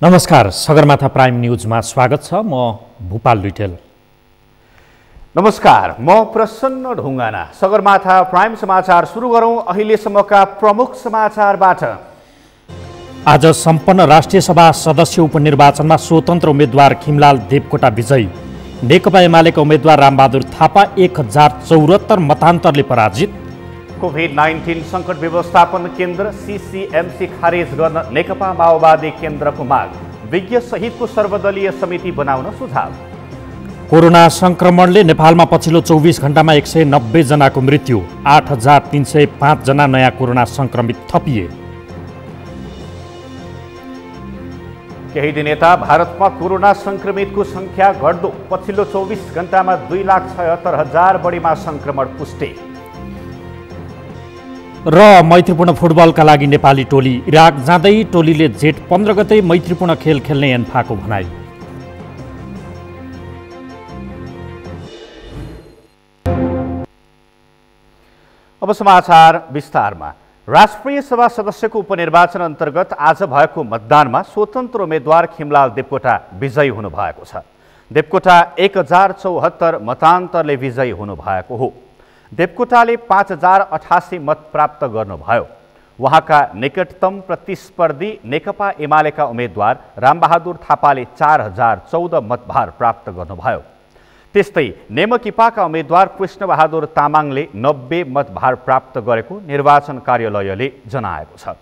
नमस्कार, सगरमाथा प्राइम न्यूजमा स्वागत छ। म भूपाल लुइटेल। नमस्कार, म प्रसन्न ढुङ्गाना। सगरमाथा प्राइम समाचार सुरु गरौँ अहिलेसम्मका प्रमुख समाचारबाट। आज सम्पन्न राष्ट्रिय सभा सदस्य उपनिर्वाचनमा स्वतन्त्र उम्मेद्वार खिमलाल देवकोटा विजयी। नेकपा एमालेका उम्मेद्वार रामबहादुर थापा 1074 मतान्तरले पराजित। कोभिड-19 सङ्कट व्यवस्थापन केन्द्र सीसीएमसी खारेज गर्न नेकपा माओवादी केन्द्रको माग। विज्ञ सहितको सर्वदलीय समिति बनाउन सुझाव। कोरोना संक्रमणले नेपालमा पछिल्लो 24 घण्टामा 190 जनाको मृत्यु, 8305 जना नयाँ कोरोना संक्रमित थपिए। केही दिन यता भारतमा कोरोना संक्रमितको संख्या घट्दो, पछिल्लो 24 घण्टामा 2,76,000 बढीमा संक्रमण पुष्टि। र मैत्रीपूर्ण फुटबलका लागि नेपाली टोली इराक जाँदै, टोलीले जेठ 15 गते मैत्रीपूर्ण खेल खेल्ने एन्फाको भनाई। अब समाचार विस्तारमा। राष्ट्रिय सभा सदस्यको उपनिर्वाचन अन्तर्गत आज भएको मतदानमा स्वतन्त्र उम्मेद्वार खिमलाल देवकोटा विजयी हुनुभएको छ। देवकोटा 1074 मतान्तरले विजयी हुनुभएको हो। देवकोटाले 5088 मत प्राप्त गर्नुभयो। उहाँका निकटतम प्रतिस्पर्धी नेकपा एमालेका उम्मेद्वार रामबहादुर थापाले 4014 मतभार प्राप्त गर्नुभयो। त्यस्तै नेमकिपाका उम्मेद्वार कृष्णबहादुर तामाङले 90 मतभार प्राप्त गरेको निर्वाचन कार्यालयले जनाएको छ।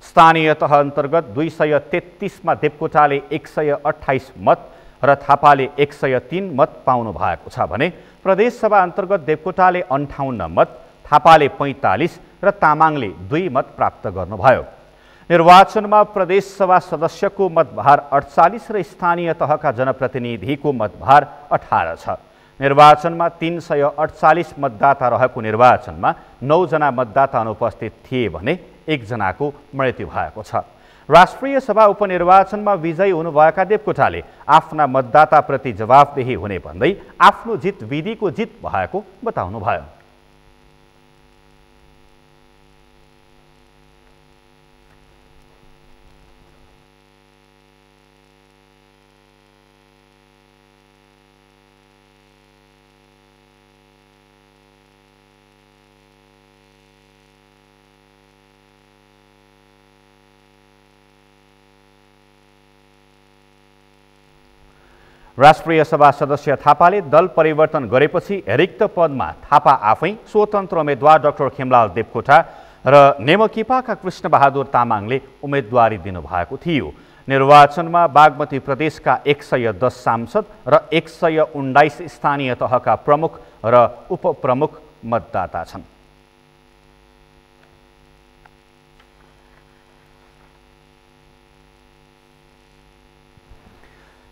स्थानीय तह अन्तर्गत 233 मा देवकोटाले 128 मत र थापाले 103 मत पाउनु भएको छ भने प्रदेशसभा अन्तर्गत देवकोटाले 58 मत, थापाले 45 र तामाङले 2 मत प्राप्त गर्नुभयो। निर्वाचनमा प्रदेशसभा सदस्यको मतभार 48 र स्थानीय तहका जनप्रतिनिधिको मतभार 18 छ। निर्वाचनमा 348 मतदाता रहेको निर्वाचनमा 9 जना मतदाता अनुपस्थित थिए भने 1 जनाको मृत्यु भएको छ। राष्ट्रिय सभा उपनिर्वाचनमा विजयी हुनुभएका देवकोटाले आफ्ना मतदाताप्रति जवाफदेही हुने भन्दै आफ्नो जित विधिको जित भएको बताउनुभयो। राष्ट्रिय सभा सदस्य थापाले दल परिवर्तन गरेपछि रिक्त पदमा थापा आफै स्वतन्त्र उम्मेद्वार डाक्टर खिमलाल देवकोटा र नेमकिपाका कृष्णबहादुर तामाङले उम्मेदवारी दिनुभएको थियो। निर्वाचनमा बागमती प्रदेशका 110 सांसद र 119 स्थानीय तहका प्रमुख र उपप्रमुख मतदाता छन्।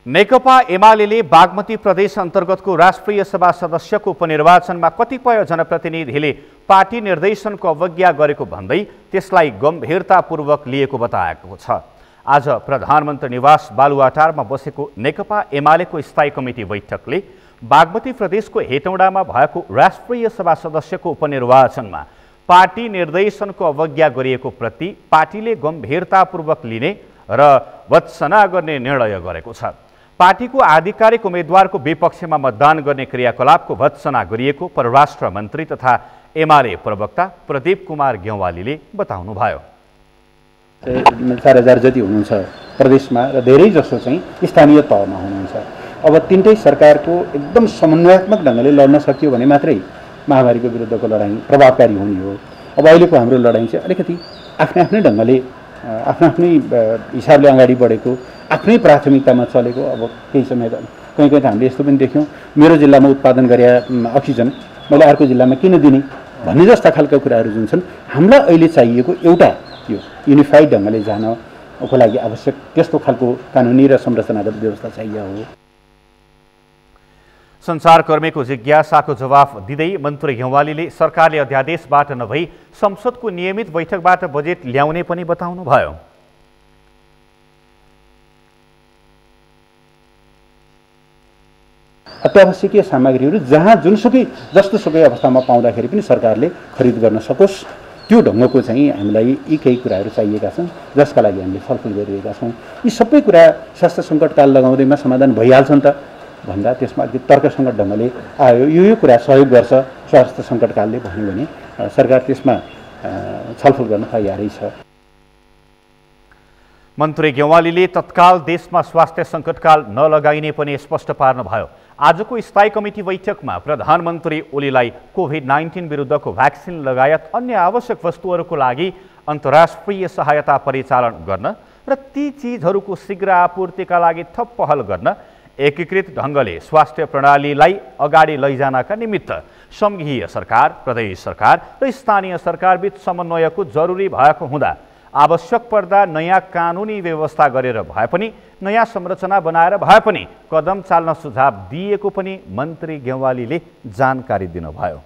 नेकपा एमालेले बागमती प्रदेश अन्तर्गतको राष्ट्रिय सभा सदस्यको उपनिर्वाचनमा कतिपय जनप्रतिनिधिले पार्टी निर्देशनको अवज्ञा गरेको भन्दै त्यसलाई गम्भीरतापूर्वक लिएको बताएको छ। आज प्रधानमन्त्री निवास बालुवाटारमा बसेको नेकपा एमालेको स्थायी कमिटी बैठकले बागमती प्रदेशको हेटौडामा भएको राष्ट्रिय सभा सदस्यको उपनिर्वाचनमा पार्टी निर्देशनको अवज्ञा गरिएको प्रति पार्टीले गम्भीरतापूर्वक लिने र भत्सना गर्ने निर्णय गरेको छ। पार्टीको आधिकारिक उम्मेद्वारको विपक्षमा मतदान गर्ने क्रियाकलापको भत्सना गरिएको परराष्ट्र मन्त्री तथा एमाले प्रवक्ता प्रदीप कुमार गेवालीले बताउनुभयो। 4000 जति हुनुहुन्छ प्रदेशमा र धेरै जसो चाहिँ स्थानीय तहमा हुनुहुन्छ। अब तीनटै सरकारको एकदम समन्वयात्मक ढङ्गले लड्न सकियो भने मात्रै महामारीको विरुद्धको लडाइँ प्रभावकारी हुने हो। अब अहिलेको हाम्रो लडाइँ चाहिँ अलिकति आफ्नै ढङ्गले आफ्नै हिसाबले अगाडि बढेको, आफ्नै प्राथमिकतामा चलेको। अब केही समय कहीँ त हामीले यस्तो पनि देख्यौँ, मेरो जिल्लामा उत्पादन गरे अक्सिजन मैले अर्को जिल्लामा किन दिने भन्ने जस्ता खालका कुराहरू जुन छन्, हामीलाई अहिले चाहिएको एउटा यो युनिफाइड ढङ्गले जानको लागि आवश्यक त्यस्तो खालको कानुनी र संरचनागत व्यवस्था चाहियो हो। सञ्चारकर्मीको जिज्ञासाको जवाफ दिँदै मन्त्री गेवालीले सरकारले अध्यादेशबाट नभई संसदको नियमित बैठकबाट बजेट ल्याउने पनि बताउनुभयो। अत्यावश्यकीय सामग्रीहरू जहाँ जुनसुकै जस्तोसुकै अवस्थामा पाउँदाखेरि पनि सरकारले खरिद गर्न सकोस् त्यो ढङ्गको चाहिँ हामीलाई यी केही कुराहरू चाहिएका छन् जसका लागि हामीले छलफल गरिरहेका छौँ। यी सबै कुरा स्वास्थ्य सङ्कटकाल लगाउँदैमा समाधान भइहाल्छन् त भन्दा त्यसमा अलिक तर्कसङ्गत ढङ्गले आयो यो कुरा सहयोग गर्छ स्वास्थ्य सङ्कटकालले भन्यो भने सरकार त्यसमा छलफल गर्न तयारै छ। मन्त्री गेवालीले तत्काल देशमा स्वास्थ्य सङ्कटकाल नलगाइने पनि स्पष्ट पार्नुभयो। आजको स्थायी कमिटी बैठकमा प्रधानमन्त्री ओलीलाई कोभिड-19 विरुद्धको भ्याक्सिन लगायत अन्य आवश्यक वस्तुहरूको लागि अन्तर्राष्ट्रिय सहायता परिचालन गर्न र ती चिजहरूको शीघ्र आपूर्तिका लागि थप पहल गर्न एकीकृत ढङ्गले स्वास्थ्य प्रणालीलाई अगाडि लैजानका निमित्त सङ्घीय सरकार, प्रदेश सरकार र स्थानीय सरकारबीच समन्वयको जरुरी भएको हुँदा आवश्यक पर्दा नयाँ कानुनी व्यवस्था गरेर भए पनि नयाँ संरचना बनाएर भए पनि कदम चाल्न सुझाव दिएको पनि मन्त्री गेवालीले जानकारी दिनुभयो।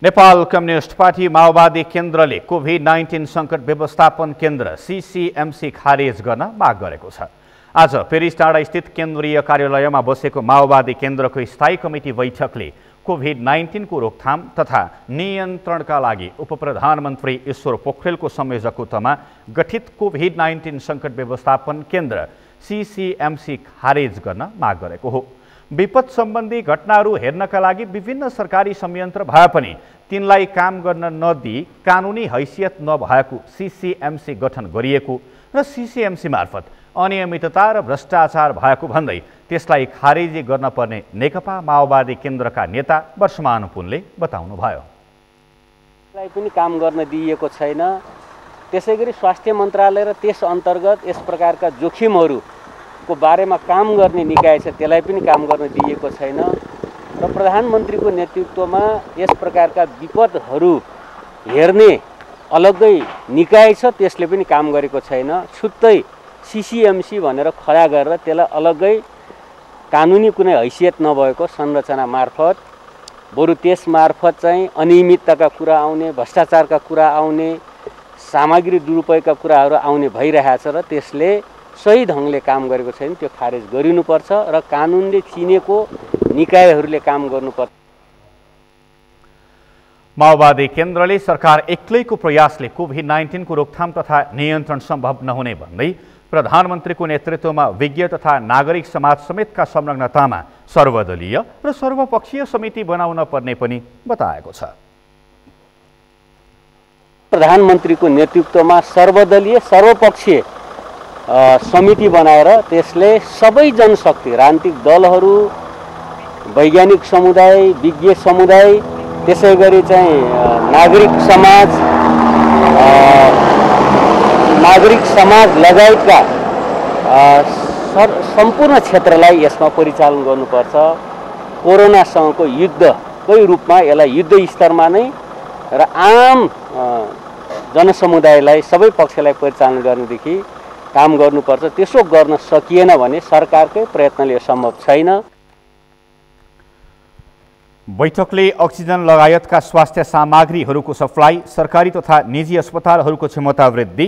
नेपाल कम्युनिस्ट पार्टी माओवादी केन्द्रले कोभिड-19 सङ्कट व्यवस्थापन केन्द्र CCMC खारेज गर्न माग गरेको छ। आज पेरिस टाढा स्थित केन्द्रीय कार्यालयमा बसेको माओवादी केन्द्रको स्थायी कमिटी बैठकले कोभिड-19 को रोकथाम तथा नियन्त्रणका लागि उपप्रधानमन्त्री ईश्वर पोखरेलको संयोजकत्वमा गठित कोभिड-19 सङ्कट व्यवस्थापन केन्द्र CCMC खारेज गर्न माग गरेको हो। विपद सम्बन्धी घटनाहरू हेर्नका लागि विभिन्न सरकारी संयन्त्र भए पनि तिनलाई काम गर्न नदिई कानुनी हैसियत नभएको CCMC गठन गरिएको र CCMC मार्फत अनियमितता र भ्रष्टाचार भएको भन्दै त्यसलाई खारेजी गर्न पर्ने नेकपा माओवादी केन्द्रका नेता वर्षमान पुनले बताउनुभयो। त्यसलाई पनि काम गर्न दिइएको छैन। त्यसैगरी स्वास्थ्य मन्त्रालय र त्यस अन्तर्गत यस प्रकारका जोखिमहरूको बारेमा काम गर्ने निकाय छ त्यसलाई पनि काम गर्न दिइएको छैन र प्रधानमन्त्रीको नेतृत्वमा यस प्रकारका विपदहरू हेर्ने अलग्गै निकाय छ त्यसले पनि काम गरेको छैन। छुट्टै CCMC भनेर खडा गरेर त्यसलाई अलग्गै कानुनी कुनै हैसियत नभएको संरचना मार्फत बरु त्यस मार्फत चाहिँ अनियमितताका कुरा आउने, भ्रष्टाचारका कुरा आउने, सामग्री दुरुपयोगका कुराहरू आउने भइरहेछ र त्यसले सही ढङ्गले काम गरेको छैन। त्यो खारेज गरिनुपर्छ र कानुनले चिनेको निकायहरूले काम गर्नुपर्छ। माओवादी केन्द्रले सरकार एक्लैको प्रयासले कोभिड-19 को रोकथाम तथा नियन्त्रण सम्भव नहुने भन्दै प्रधानमन्त्रीको नेतृत्वमा विज्ञ तथा नागरिक समाज समेतका संलग्नतामा सर्वदलीय र सर्वपक्षीय समिति बनाउन पर्ने पनि बताएको छ। प्रधानमन्त्रीको नेतृत्वमा सर्वदलीय सर्वपक्षीय समिति बनाएर त्यसले सबै जनशक्ति, राजनीतिक दलहरू, वैज्ञानिक समुदाय, विज्ञ समुदाय, त्यसैगरी चाहिँ नागरिक समाज लगायतका सम्पूर्ण क्षेत्रलाई यसमा परिचालन गर्नुपर्छ। कोरोनासँगको युद्धकै रूपमा यसलाई युद्ध स्तरमा नै र आम जनसमुदायलाई सबै पक्षलाई परिचालन गर्नेदेखि काम गर्नुपर्छ। त्यसो गर्न सकिएन भने सरकारकै प्रयत्नले यो सम्भव छैन। बैठकले अक्सिजन लगायतका स्वास्थ्य सामग्रीहरूको सप्लाई, सरकारी तथा निजी अस्पतालहरूको क्षमता वृद्धि,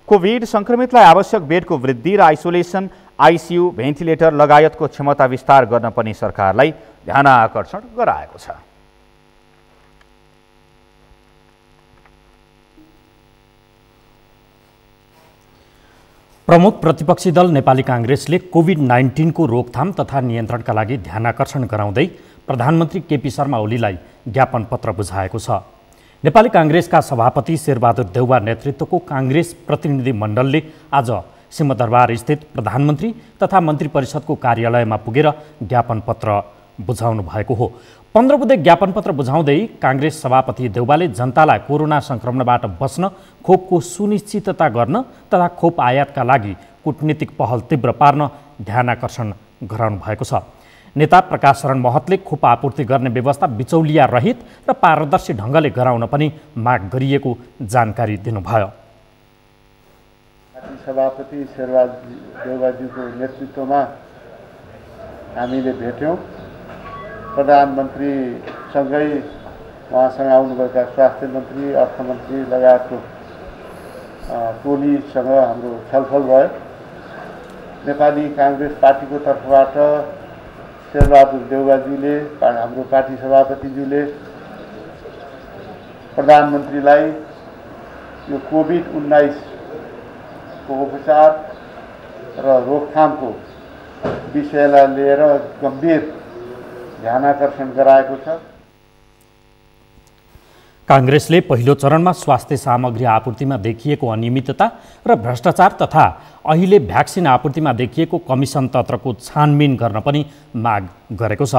कोभिड सङ्क्रमितलाई आवश्यक बेडको वृद्धि र आइसोलेसन, ICU, भेन्टिलेटर लगायतको क्षमता विस्तार गर्न पनि सरकारलाई ध्यानआकर्षण गराएको छ। प्रमुख प्रतिपक्षी दल नेपाली काङ्ग्रेसले कोभिड-19 को रोकथाम तथा नियन्त्रणका लागि ध्यानआकर्षण गराउँदै प्रधानमन्त्री केपी शर्मा ओलीलाई ज्ञापन पत्र बुझाएको छ। नेपाली काङ्ग्रेसका सभापति शेरबहादुर देउवा नेतृत्वको काङ्ग्रेस प्रतिनिधि मण्डलले आज सिंहदरबार स्थित प्रधानमन्त्री तथा मन्त्री परिषदको कार्यालयमा पुगेर ज्ञापन पत्र बुझाउनु भएको हो। 15 बुँदे ज्ञापन पत्र बुझाउँदै काङ्ग्रेस सभापति देउवाले जनतालाई कोरोना सङ्क्रमणबाट बच्न खोपको सुनिश्चितता गर्न तथा खोप आयातका लागि कूटनीतिक पहल तीव्र पार्न ध्यानआकर्षण गराउनु भएको छ। नेता प्रकाश शरण महतले खोप आपूर्ति गर्ने व्यवस्था बिचौलिया रहित र पारदर्शी ढङ्गले गराउन पनि माग गरिएको जानकारी दिनुभयो। सभापति शेरबहादुर देउवाज्यूको नेतृत्वमा हामीले भेट्यौँ। प्रधानमन्त्रीसँगै उहाँसँग आउनुभएका स्वास्थ्य मन्त्री, अर्थमन्त्री लगायतको टोलीसँग हाम्रो छलफल भयो। नेपाली काङ्ग्रेस पार्टीको तर्फबाट शेरबहादुर देउवाज्यूले, हाम्रो पार्टी सभापतिज्यूले प्रधानमन्त्रीलाई यो कोभिड-19 को उपचार र रोकथामको विषयलाई लिएर गम्भीर ध्यानाकर्षण गराएको छ। काङ्ग्रेसले पहिलो चरणमा स्वास्थ्य सामग्री आपूर्तिमा देखिएको अनियमितता र भ्रष्टाचार तथा अहिले भ्याक्सिन आपूर्तिमा देखिएको कमिसन तन्त्रको छानबिन गर्न पनि माग गरेको छ।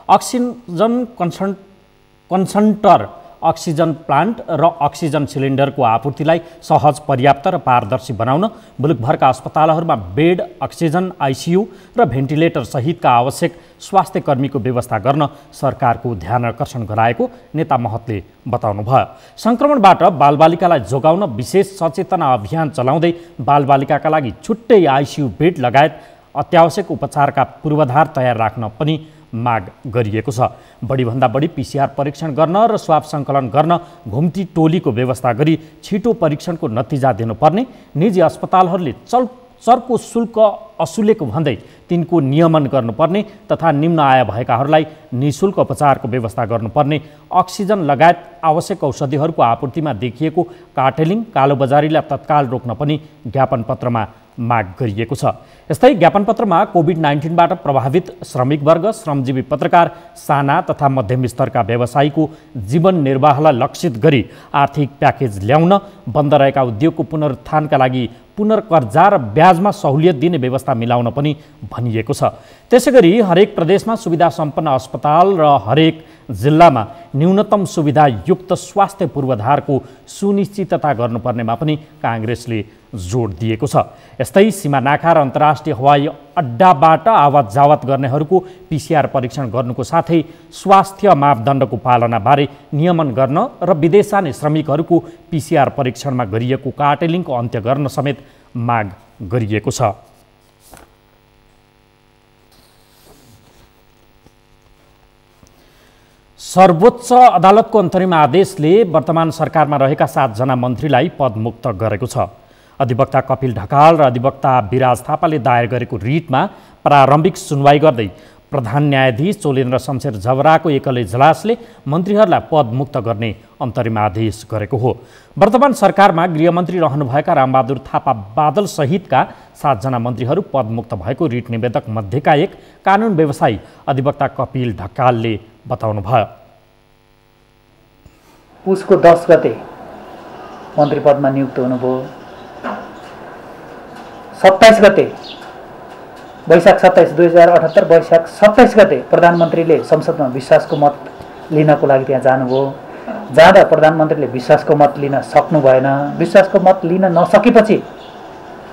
अक्सिजन कन्सन्ट्रेटर, अक्सिजन प्लान्ट र अक्सिजन सिलिन्डरको आपूर्तिलाई सहज, पर्याप्त र पारदर्शी बनाउन मुलुकभरका अस्पतालहरूमा बेड, अक्सिजन, आइसियु र भेन्टिलेटर सहितका आवश्यक स्वास्थ्य कर्मीको व्यवस्था गर्न सरकारको ध्यान आकर्षण गराएको नेता महतले बताउनुभयो। सङ्क्रमणबाट बालबालिकालाई जोगाउन विशेष सचेतना अभियान चलाउँदै बालबालिकाका लागि छुट्टै आइसियु बेड लगायत अत्यावश्यक उपचारका पूर्वाधार तयार राख्न पनि माग गरिएको छ। बढीभन्दा बढी पिसिआर परीक्षण गर्न र स्वाब सङ्कलन गर्न घुम्ती टोलीको व्यवस्था गरी छिटो परीक्षणको नतिजा दिनुपर्ने, निजी अस्पतालहरूले चर्को शुल्क असुलेको भन्दै तिनको नियमन गर्नुपर्ने तथा निम्न आय भएकाहरूलाई निःशुल्क उपचारको व्यवस्था गर्नुपर्ने, अक्सिजन लगायत आवश्यक औषधिहरूको आपूर्तिमा देखिएको कार्टेलिङ, कालोबजारीलाई तत्काल रोक्न पनि ज्ञापन पत्रमा माग गरिएको छ। यस्तै ज्ञापन पत्रमा कोभिड-19बाट प्रभावित श्रमिकवर्ग, श्रमजीवी पत्रकार, साना तथा मध्यम स्तरका व्यवसायीको जीवन निर्वाहलाई लक्षित गरी आर्थिक प्याकेज ल्याउन, बन्द रहेका उद्योगको पुनरुत्थानका लागि पुनर्कर्जा र ब्याजमा सहुलियत दिने व्यवस्था मिलाउन पनि भनिएको छ। त्यसैगरी हरेक प्रदेशमा सुविधा सम्पन्न अस्पताल र हरेक जिल्लामा न्यूनतम सुविधायुक्त स्वास्थ्य पूर्वाधारको सुनिश्चितता गर्नुपर्नेमा पनि काङ्ग्रेसले जोड दिएको छ। यस्तै सीमा नाका र अन्तर्राष्ट्रिय हवाई अड्डाबाट आवत जावत गर्नेहरूको पिसिआर परीक्षण गर्नुको साथै स्वास्थ्य मापदण्डको पालनाबारे नियमन गर्न र विदेश जाने श्रमिकहरूको पिसिआर परीक्षणमा गरिएको कार्टेलिङको अन्त्य गर्न समेत माग गरिएको छ। सर्वोच्च अदालतको अन्तरिम आदेशले वर्तमान सरकारमा रहेका 7 जना मन्त्रीलाई पदमुक्त गरेको छ। अधिवक्ता कपिल ढकाल र अधिवक्ता विराज थापाले दायर गरेको रिटमा प्रारम्भिक सुनवाई गर्दै प्रधान न्यायाधीश चोलेन्द्र शमशेर जबराको एकल इजलासले मन्त्रीहरूलाई पदमुक्त गर्ने अन्तरिम आदेश गरेको हो। वर्तमान सरकारमा गृहमन्त्री रहनुभएका रामबहादुर थापा बादल सहितका 7 जना मन्त्रीहरू पदमुक्त भएको रिट निवेदक मध्येका एक कानुन व्यवसायी अधिवक्ता कपिल ढकालले बताउनुभयो। पुसको 10 गते मन्त्री पदमा नियुक्त हुनुभयो। 27 गते वैशाख 27 2078 वैशाख 27 गते प्रधानमन्त्रीले संसदमा विश्वासको मत लिनको लागि त्यहाँ जानुभयो। जाँदा प्रधानमन्त्रीले विश्वासको मत लिन सक्नु भएन। विश्वासको मत लिन नसकेपछि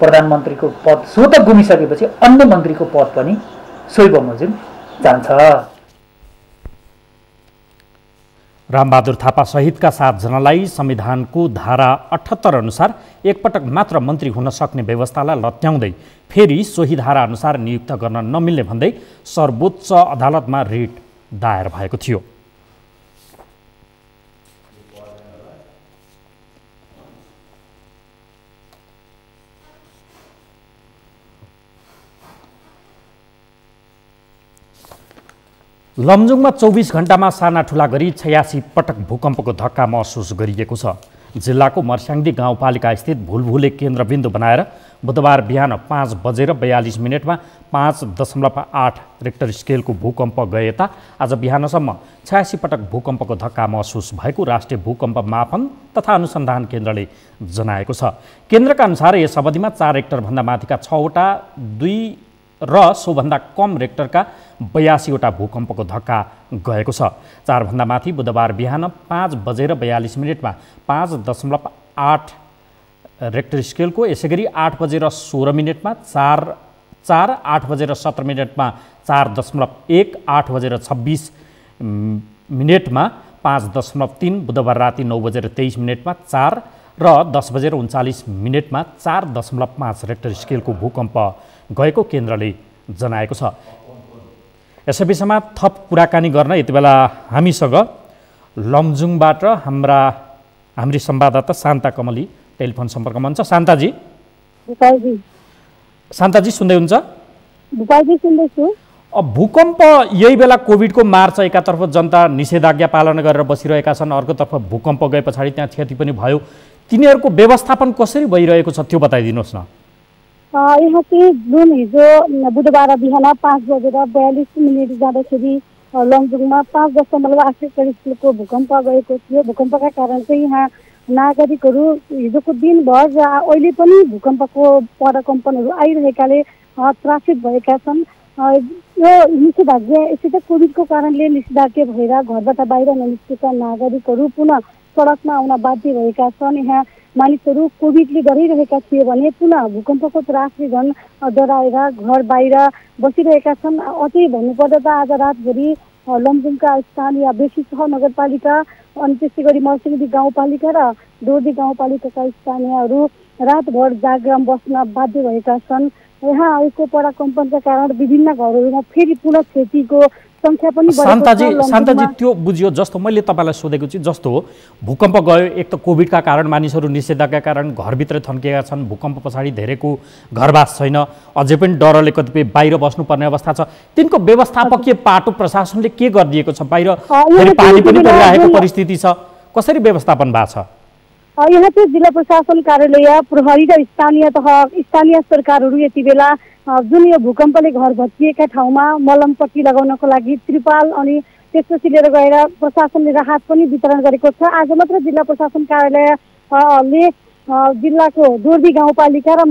प्रधानमन्त्रीको पद स्वत गुमिसकेपछि अन्य मन्त्रीको पद पनि सोही बमोजिम जान्छ। रामबहादुर थापा सहितका 7 जनालाई संविधानको धारा 78 अनुसार एकपटक मात्र मन्त्री हुन सक्ने व्यवस्थालाई लत्याउँदै फेरि सोही धारा अनुसार नियुक्त गर्न नमिल्ने भन्दै सर्वोच्च अदालतमा रिट दायर भएको थियो। लमजुङमा 24 घण्टामा साना ठुला गरी 86 पटक भूकम्पको धक्का महसुस गरिएको छ। जिल्लाको मर्स्याङ्दी गाउँपालिका स्थित भुलभुले केन्द्रबिन्दु बनाएर बुधबार बिहान 5:42 5.8 रेक्टर स्केलको भूकम्प गएता आज बिहानसम्म 86 पटक भूकम्पको धक्का महसुस भएको राष्ट्रिय भूकम्प मापन तथा अनुसन्धान केन्द्रले जनाएको छ। केन्द्रका अनुसार यस अवधिमा 4 रेक्टरभन्दा माथिका 6वटा, 2 र सोभन्दा कम रेक्टरका 82वटा भूकम्पको धक्का गएको छ। 4 भन्दा माथि बुधबार बिहान 5:42 5.8 रेक्टर स्केलको, यसैगरी 8:16 4, 8:17 4.1, 8:26 5.3, बुधबार राति 9:23 4 र 10:39 4.5 रेक्टर स्केलको भूकम्प गएको केन्द्रले जनाएको छ। यस विषयमा थप कुराकानी गर्न यति बेला हामीसँग लमजुङबाट हाम्री संवाददाता शान्ता कमली टेलिफोन सम्पर्कमा हुनुहुन्छ। शान्ताजी सुन्दै हुन्छ? भूकम्प यही बेला कोभिडको मार छ, एकातर्फ जनता निषेधाज्ञा पालना गरेर बसिरहेका छन्, अर्कोतर्फ भूकम्प गए पछाडि त्यहाँ क्षति पनि भयो। तिनीहरूको व्यवस्थापन कसरी भइरहेको छ त्यो बताइदिनुहोस् न। यहाँ चाहिँ जुन हिजो बुधबार बिहान 5:42 जाँदाखेरि लमजुङमा 5.8 स्केलको भूकम्प गएको थियो। भूकम्पका कारण चाहिँ यहाँ नागरिकहरू हिजोको दिनभर अहिले पनि भूकम्पको परकम्पनहरू आइरहेकाले त्रासित भएका छन्। यो निषेधाज्ञा यसै त कोभिडको कारणले निषेधाज्ञा भएर घरबाट बाहिर ननिस्केका नागरिकहरू पुनः सडकमा आउन बाध्य भएका छन्। यहाँ मानिसहरू कोभिडले डराइरहेका थिए भने पुनः भूकम्पको त्रासले झन् डराएर घर बाहिर बसिरहेका छन्। अझै भन्नुपर्दा त आज रातभरि लमजुङका स्थानीय बेसी सह नगरपालिका अनि त्यसै गरी मर्सिङदी गाउँपालिका र दोर्दी गाउँपालिकाका स्थानीयहरू रातभर जागराम बस्न बाध्य भएका छन्। यहाँ आएको पराकम्पनका कारण विभिन्न घरहरूमा फेरि पुनः क्षतिको संख्या पनि शान्ताजी त्यो बुझियो। जस्तो मैले तपाईँलाई सोधेको छु, जस्तो भूकम्प गयो, एक त कोभिडका कारण मानिसहरू निषेधाज्ञाका कारण घरभित्र थन्किएका छन्, भूकम्प पछाडि धेरैको घरवास छैन, अझै पनि डरले कतिपय बाहिर बस्नुपर्ने अवस्था छ। तिनको व्यवस्थापकीय पाटो प्रशासनले के गरिदिएको छ? बाहिर फेरि पानी पनि परिरहेको परिस्थिति छ, कसरी व्यवस्थापन भएको छ? यहाँ चाहिँ जिल्ला प्रशासन कार्यालय, प्रहरी र स्थानीय सरकारहरू यति बेला जुन यो भूकम्पले घर भत्किएका ठाउँमा मलमपट्टी लगाउनको लागि त्रिपाल अनि त्यसपछि लिएर गएर प्रशासनले राहत पनि वितरण गरेको छ। आज मात्र जिल्ला प्रशासन कार्यालयले जिल्लाको दोर्दी गाउँपालिका र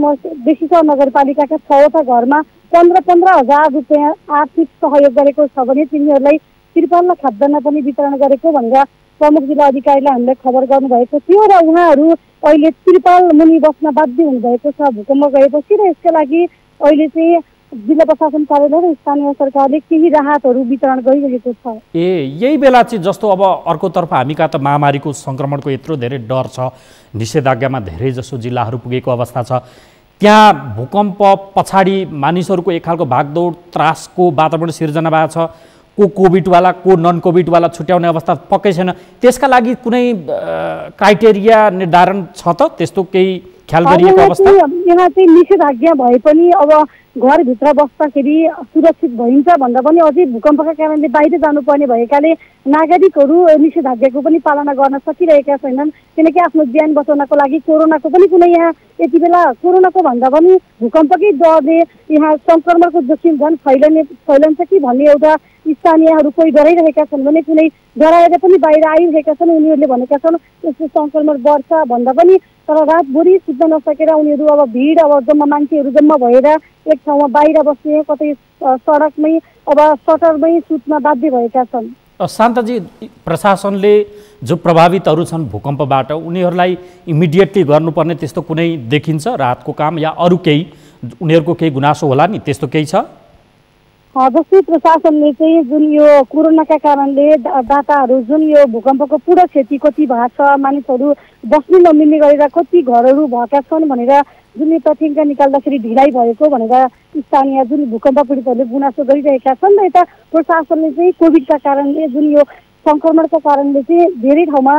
बेसी सह नगरपालिकाका 6वटा घरमा 15,000 रुपियाँ आर्थिक सहयोग गरेको छ भने तिनीहरूलाई त्रिपाल र खाद्यान्न पनि वितरण गरेको भनेर प्रमुख जिल्ला अधिकारीले हामीलाई खबर गर्नुभएको थियो र उहाँहरू अहिले त्रिपाल मुनि बस्न बाध्य हुनुभएको छ भूकम्प गएपछि र यसका लागि अहिले चाहिँ जिल्ला प्रशासन कार्यालय र स्थानीय सरकारले केही राहतहरू वितरण गरिरहेको छ। यही बेला चाहिँ जस्तो अब अर्कोतर्फ हामी कहाँ त महामारीको सङ्क्रमणको यत्रो धेरै डर छ, निषेधाज्ञामा धेरै जसो जिल्लाहरू पुगेको अवस्था छ, त्यहाँ भूकम्प पछाडि मानिसहरूको एक खालको भागदौड त्रासको वातावरण सिर्जना भएको छ। को कोभिडवाला को नन कोभिडवाला छुट्याउने अवस्था पक्कै छैन। त्यसका लागि कुनै क्राइटेरिया निर्धारण छ त? त्यस्तो केही ख्याल गरिएको अवस्था? यहाँ चाहिँ निषेधाज्ञा भए पनि अब घरभित्र बस्दाखेरि सुरक्षित भइन्छ भन्दा पनि अझै भूकम्पका कारणले बाहिर जानुपर्ने भएकाले नागरिकहरू निषेधाज्ञाको पनि पालना गर्न सकिरहेका छैनन्। किनकि आफ्नो ज्यान बचाउनको लागि कोरोनाको पनि कुनै यहाँ यति बेला कोरोनाको भन्दा पनि भूकम्पकै डरले यहाँ सङ्क्रमणको जोखिम झन् फैलन्छ कि भन्ने एउटा स्थानीयहरू कोही डराइरहेका छन् भने कुनै डराएर पनि बाहिर आइरहेका छन्। उनीहरूले भनेका छन् यस्तो सङ्क्रमण बढ्छ भन्दा पनि तर रातभरि सुत्न नसकेर उनीहरू अब भिड मान्छेहरू जम्मा भएर एक ठाउँमा बाहिर बस्ने, कतै सडकमै अब सटरमै सुत्न बाध्य भएका छन्। शान्ताजी, प्रशासनले जो प्रभावितहरू छन् भूकम्पबाट उनीहरूलाई इमिडिएटली गर्नुपर्ने त्यस्तो कुनै देखिन्छ राहतको काम या अरू केही उनीहरूको केही गुनासो होला नि, त्यस्तो केही छ? जस्तै प्रशासनले चाहिँ जुन यो कोरोनाका कारणले डाटाहरू जुन यो भूकम्पको पुरा क्षति कति भएको छ, मानिसहरू बस्नु नमिल्ने गरेर कति घरहरू भएका छन् भनेर जुन यो तथ्याङ्क निकाल्दाखेरि ढिलाइ भएको भनेर स्थानीय जुन भूकम्प पीडितहरूले गुनासो गरिरहेका छन् र यता प्रशासनले चाहिँ कोभिडका कारणले जुन यो सङ्क्रमणका कारणले चाहिँ धेरै ठाउँमा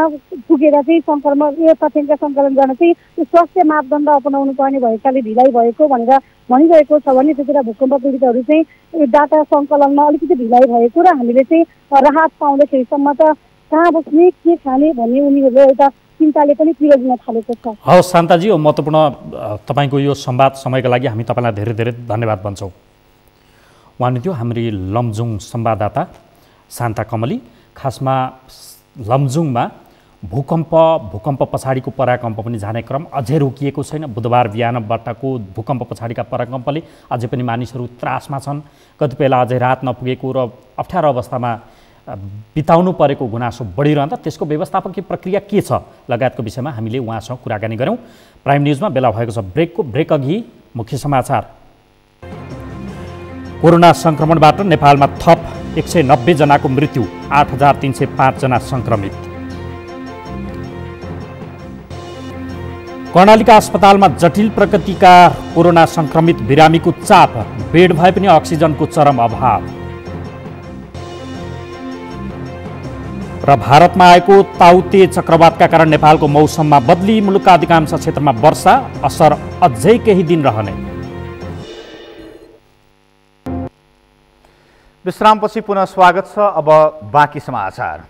पुगेर चाहिँ यो तथ्याङ्क सङ्कलन गर्न चाहिँ स्वास्थ्य मापदण्ड अपनाउनु पर्ने भएकाले ढिलाइ भएको भनेर भनिरहेको छ भने त्यतिखेर भूकम्प पीडितहरू चाहिँ डाटा सङ्कलनमा अलिकति ढिलाइ भएको र हामीले चाहिँ राहत पाउँदाखेरिसम्म त कहाँ बस्ने के खाने भन्ने उनीहरूले एउटा चिन्ताले पनि पीडा दिन थालेको छ। हवस् शान्ताजी, महत्त्वपूर्ण तपाईँको यो संवाद समयको लागि हामी तपाईँलाई धेरै धेरै धन्यवाद भन्छौँ। उहाँ थियो हाम्री लमजुङ संवाददाता शान्ता कमली। खासमा लमजुङमा भूकम्प पछाडिको पराकम्प पनि जाने क्रम अझै रोकिएको छैन। बुधबार बिहानबाटको भूकम्प पछाडिका पराकम्पले अझै पनि मानिसहरू त्रासमा छन्। कतिपयलाई अझै राहत नपुगेको र अप्ठ्यारो अवस्थामा बिताउनु परेको गुनासो बढिरहँदा त्यसको व्यवस्थापकीय प्रक्रिया के छ लगायतको विषयमा हामीले उहाँसँग कुराकानी गऱ्यौँ। प्राइम न्युजमा बेला भएको छ ब्रेक अघि मुख्य समाचार। कोरोना सङ्क्रमणबाट नेपालमा थप 190 जनाको मृत्यु, 8,305 जना सङ्क्रमित। कर्णालीका अस्पतालमा जटिल प्रकृतिका कोरोना सङ्क्रमित बिरामीको चाप, बेड भए पनि अक्सिजनको चरम अभाव। र भारतमा आएको ताउते चक्रवातका कारण नेपालको मौसममा बदली, मुलुकका अधिकांश क्षेत्रमा वर्षा असर अझै केही दिन रहने। विश्रामपछि पुनः स्वागत छ। अब बाँकी समाचार।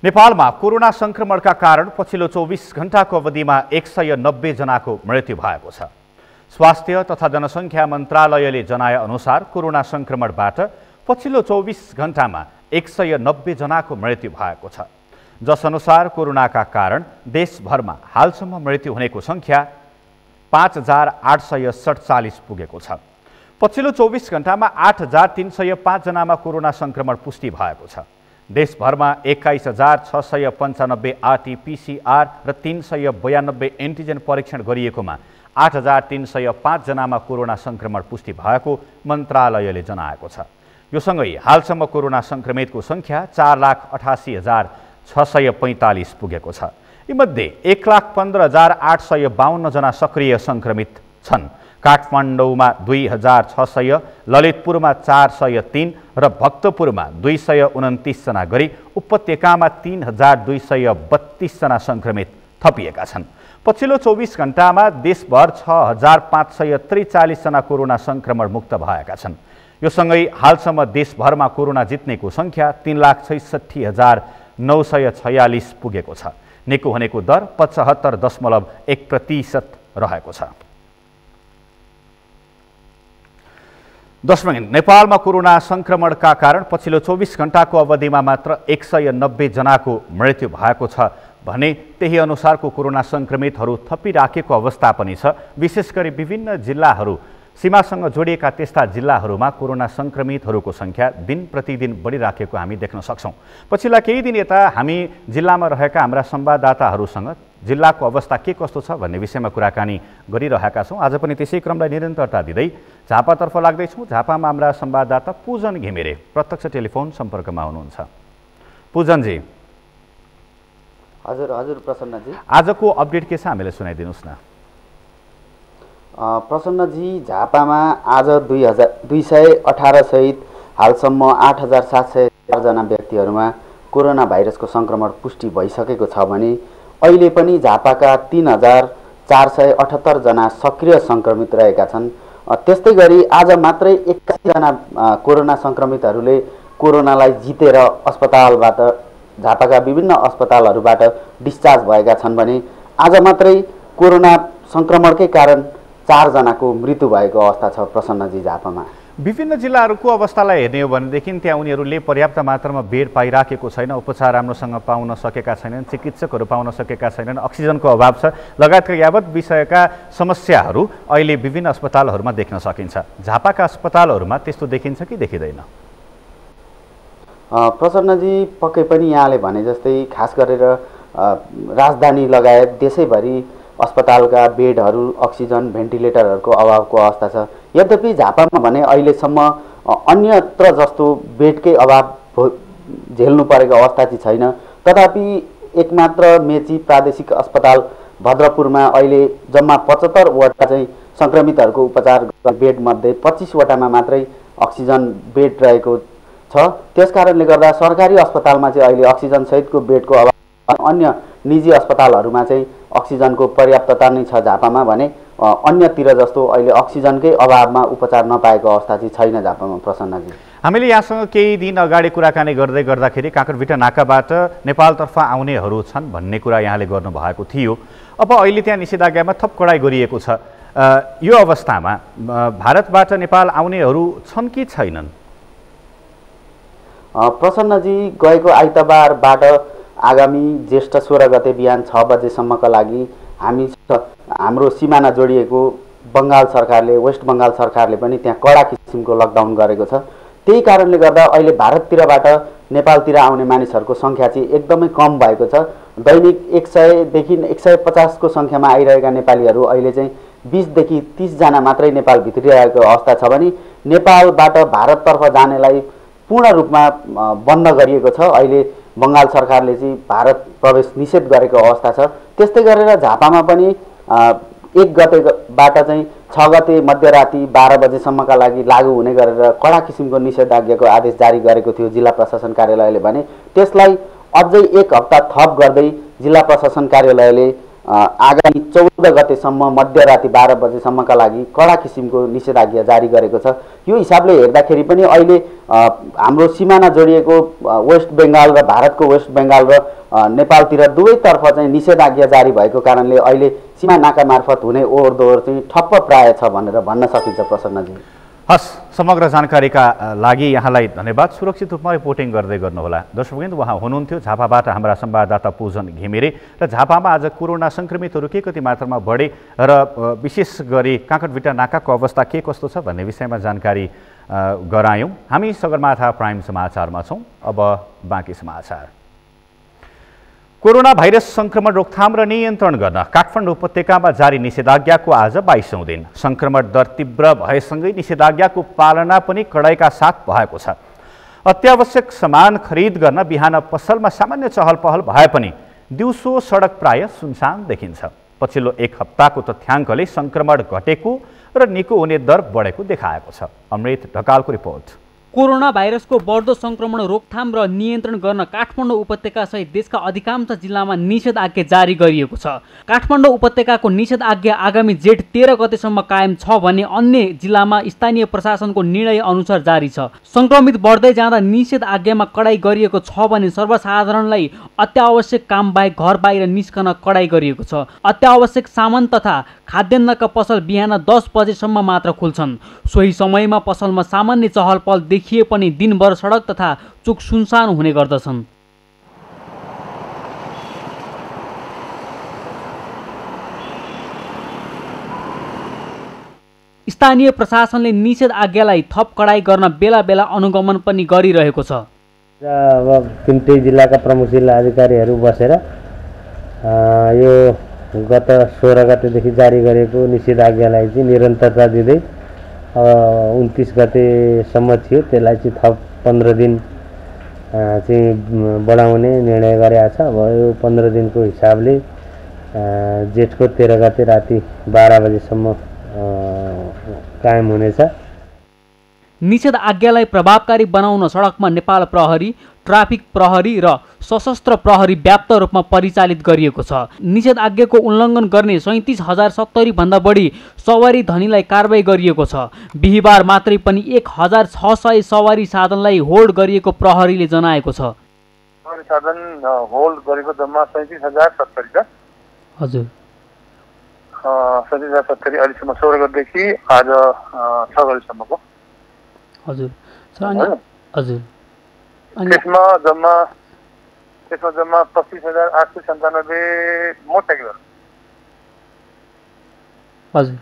नेपालमा कोरोना संक्रमणका कारण पछिल्लो 24 घण्टाको अवधिमा 190 जनाको मृत्यु भएको छ। स्वास्थ्य तथा जनसङ्ख्या मन्त्रालयले जनाए अनुसार कोरोना संक्रमणबाट पछिल्लो 24 घण्टामा 190 जनाको मृत्यु भएको छ, जसअनुसार कोरोनाका कारण देशभरमा हालसम्म मृत्यु हुनेको सङ्ख्या 5847 पुगेको छ। पछिल्लो 24 घण्टामा 8305 जनामा कोरोना संक्रमण पुष्टि भएको छ। देशभरमा 21695 आरटी-पीसीआर र 392 एन्टिजेन परीक्षण गरिएकोमा 8305 जनामा कोरोना संक्रमण पुष्टि भएको मन्त्रालयले जनाएको छ। यो सँगै हालसम्म कोरोना संक्रमितको सङ्ख्या 4,88,645 पुगेको छ। यीमध्ये 1,15,852 जना सक्रिय संक्रमित छन्। काठमाडौँमा 2,600, ललितपुरमा 403 र भक्तपुरमा 229 जना गरी उपत्यकामा 3,232 जना संक्रमित थपिएका छन्। पछिल्लो 24 घण्टामा देशभर 6,543 जना कोरोना संक्रमण मुक्त भएका छन्। यो सँगै हालसम्म देशभरमा कोरोना जित्नेको सङ्ख्या 3,66,946 पुगेको छ। निको हुनेको दर 75.1% रहेको छ। दर्शक, नेपालमा कोरोना संक्रमणका कारण पछिल्लो 24 घण्टाको अवधिमा मात्र 190 जनाको मृत्यु भएको छ भने त्यही अनुसारको कोरोना संक्रमितहरू थपिराखेको अवस्था पनि छ। विशेष गरी विभिन्न जिल्लाहरू, सीमासँग जोडिएका त्यस्ता जिल्लाहरूमा कोरोना संक्रमितहरूको सङ्ख्या दिन प्रतिदिन बढिराखेको हामी देख्न सक्छौँ। पछिल्ला केही दिन यता हामी जिल्लामा रहेका हाम्रा संवाददाताहरूसँग जिल्लाको अवस्था के कस्तो छ भन्ने विषयमा कुराकानी गरिरहेका छौँ। आज पनि त्यसै क्रमलाई निरन्तरता दिँदै झापातर्फ लाग्दैछौँ। झापामा हाम्रा संवाददाता पूजन घिमिरे प्रत्यक्ष टेलिफोन सम्पर्कमा हुनुहुन्छ। पूजनजी। हजुर प्रसन्नजी, आजको अपडेट के छ हामीलाई सुनाइदिनुहोस् न। प्रसन्नजी, झापामा आज 218 सहित हालसम्म 8704 जना व्यक्तिहरूमा कोरोना भाइरसको सङ्क्रमण पुष्टि भइसकेको छ भने अहिले पनि झापाका 3478 जना सक्रिय सङ्क्रमित रहेका छन्। त्यस्तै गरी आज मात्रै 81 जना कोरोना सङ्क्रमितहरूले कोरोनालाई जितेर अस्पतालबाट, झापाका विभिन्न अस्पतालहरूबाट डिस्चार्ज भएका छन् भने आज मात्रै कोरोना सङ्क्रमणकै कारण 4 जनाको मृत्यु भएको अवस्था छ प्रसन्नजी झापामा। विभिन्न जिल्लाहरूको अवस्थालाई हेर्ने हो भनेदेखि त्यहाँ उनीहरूले पर्याप्त मात्रामा बेड पाइराखेको छैन, उपचार राम्रोसँग पाउन सकेका छैनन्, चिकित्सकहरू पाउन सकेका छैनन्, अक्सिजनको अभाव छ लगायतका यावत विषयका समस्याहरू अहिले विभिन्न अस्पतालहरूमा देख्न सकिन्छ। झापाका अस्पतालहरूमा त्यस्तो देखिन्छ कि देखिँदैन? प्रसन्नजी, पक्कै पनि यहाँले भने जस्तै खास गरेर राजधानी लगायत देशैभरि अस्पतालका बेडहरू, अक्सिजन, भेन्टिलेटरहरूको अभावको अवस्था छ। यद्यपि झापामा भने अहिलेसम्म अन्यत्र जस्तो बेडकै अभाव झेल्नु परेको अवस्था चाहिँ छैन। तथापि एकमात्र मेची प्रादेशिक अस्पताल भद्रपुरमा अहिले जम्मा 75 वटा चाहिँ सङ्क्रमितहरूको उपचार बेडमध्ये 25 वटामा मात्रै अक्सिजन बेड रहेको छ। त्यसकारणले गर्दा सरकारी अस्पतालमा चाहिँ अहिले अक्सिजन सहितको बेडको अभाव, अन्य निजी अस्पतालहरूमा चाहिँ अक्सिजनको पर्याप्तता नै छ झापामा भने अन्यतिर जस्तो अहिले अक्सिजनकै अभावमा उपचार नपाएको अवस्था चाहिँ छैन झापामा प्रसन्नजी। हामीले यहाँसँग केही दिन अगाडि कुराकानी गर्दै गर्दाखेरि काँकरभिट्टा नाकाबाट नेपालतर्फ आउनेहरू छन् भन्ने कुरा यहाँले गर्नुभएको थियो। अब अहिले त्यहाँ निषेधाज्ञामा थप कडाइ गरिएको छ। यो अवस्थामा भारतबाट नेपाल आउनेहरू छन् कि छैनन्? प्रसन्नजी, गएको आइतबारबाट आगामी ज्येष्ठ 16 गते बिहान 6 बजेसम्मका लागि हाम्रो सिमाना जोडिएको बङ्गाल सरकारले, वेस्ट बङ्गाल सरकारले पनि त्यहाँ कडा किसिमको लकडाउन गरेको छ। त्यही कारणले गर्दा अहिले भारततिरबाट नेपालतिर आउने मानिसहरूको सङ्ख्या चाहिँ एकदमै कम भएको छ। दैनिक 100 देखि 150 को सङ्ख्यामा आइरहेका नेपालीहरू अहिले चाहिँ 20 देखि 30 जना मात्रै नेपाल भित्रिरहेको अवस्था छ भने नेपालबाट भारततर्फ जानेलाई पूर्ण रूपमा बन्द गरिएको छ। अहिले बङ्गाल सरकारले चाहिँ भारत प्रवेश निषेध गरेको अवस्था छ। त्यस्तै गरेर झापामा पनि 1 गतेबाट चाहिँ 6 गते मध्यराति 12 बजेसम्मका लागि लागू हुने गरेर कडा किसिमको निषेधाज्ञाको आदेश जारी गरेको थियो जिल्ला प्रशासन कार्यालयले भने त्यसलाई अझै 1 हप्ता थप गर्दै जिल्ला प्रशासन कार्यालयले आगामी 14 गतेसम्म मध्यराति 12 बजेसम्मका लागि कडा किसिमको निषेधाज्ञा जारी गरेको छ। यो हिसाबले हेर्दाखेरि पनि अहिले हाम्रो सिमाना जोडिएको वेस्ट बेङ्गाल र भारतको वेस्ट बेङ्गाल र नेपालतिर दुवैतर्फ चाहिँ निषेधाज्ञा जारी भएको कारणले अहिले सीमा नाका मार्फत हुने ओहोर दोहोर चाहिँ ठप्प प्राय छ भनेर भन्न सकिन्छ प्रसन्नजी। हस्, समग्र जानकारीका लागि यहाँलाई धन्यवाद। सुरक्षित रूपमा रिपोर्टिङ गर्दै गर्नुहोला। दर्शकवृन्द, उहाँ हुनुहुन्थ्यो झापाबाट हाम्रा संवाददाता पूजन घिमिरे। र झापामा आज कोरोना संक्रमितहरू के कति मात्रामा बढे र विशेष गरी काँकडभिट्टा नाकाको अवस्था के कस्तो छ भन्ने विषयमा जानकारी गरायौँ। हामी सगरमाथा प्राइम समाचारमा छौँ। अब बाँकी समाचार। कोरोना भाइरस संक्रमण रोकथाम र नियन्त्रण गर्न काठमाडौँ उपत्यकामा जारी निषेधाज्ञाको आज 22औं दिन। संक्रमण दर तीव्र भएसँगै निषेधाज्ञाको पालना पनि कडाइका साथ भएको छ। अत्यावश्यक सामान खरिद गर्न बिहान पसलमा सामान्य चहल पहल भए पनि दिउँसो सडक प्राय सुनसान देखिन्छ। पछिल्लो एक हप्ताको तथ्याङ्कले संक्रमण घटेको र निको हुने दर बढेको देखाएको छ। अमृत ढकालको रिपोर्ट। कोरोना भाइरसको बढ्दो संक्रमण रोकथाम र नियन्त्रण गर्न काठमाडौँ उपत्यका सहित देशका अधिकांश जिल्लामा निषेधाज्ञा जारी गरिएको छ। काठमाडौँ उपत्यकाको निषेधाज्ञा आगामी जेठ 13 गतेसम्म कायम छ भने अन्य जिल्लामा स्थानीय प्रशासनको निर्णय अनुसार जारी छ। संक्रमित बढ्दै जाँदा निषेधाज्ञामा कडाई गरिएको छ भने सर्वसाधारणलाई अत्यावश्यक काम बाहेक घर बाहिर निस्कन कडाई गरिएको छ। अत्यावश्यक सामान तथा खाद्यान्नका पसल बिहान 10 बजेसम्म मात्र खुल्छन्। सोही समयमा पसलमा सामान्य चहल पहल देखिए पनि दिनभर सडक तथा चोक सुनसान हुने गर्दछन्। स्थानीय प्रशासनले निषेधाज्ञालाई थप कडाई गर्न बेला बेला अनुगमन पनि गरिरहेको छ। अब तिनटै जिल्लाका प्रमुख जिल्ला अधिकारीहरू बसेर यो गत 16 गतेदेखि जारी गरेको निषेधाज्ञालाई चाहिँ निरन्तरता दिँदै 29 गतेसम्म थियो, त्यसलाई चाहिँ थप 15 दिन चाहिँ बढाउने निर्णय गरेको छ। अब यो 15 दिनको हिसाबले जेठको 13 गते राति 12 बजेसम्म कायम हुनेछ। निषेधाज्ञालाई प्रभावकारी बनाउन सडकमा नेपाल प्रहरी, ट्राफिक प्रहरी र सशस्त्र प्रहरी व्याप्त रूपमा परिचालित गरिएको छ। निषेधाज्ञाको उल्लङ्घन गर्ने 37,070 भन्दा बढी सवारी धनीलाई कारबाही गरिएको छ। बिहिबार मात्रै पनि 1,600 सवारी साधनलाई होल्ड गरिएको प्रहरीले जनाएको छ। सवारी साधन होल्ड गरेको जम्मा 37,070 छ। हजुर, 37,070 अहिलेसम्म 16 गतेदेखि आज 6 गतेसम्मको। हजुर सर, हजुर त्यसमा जम्मा 25,897 मोटरसाइकलहरू, हजुर,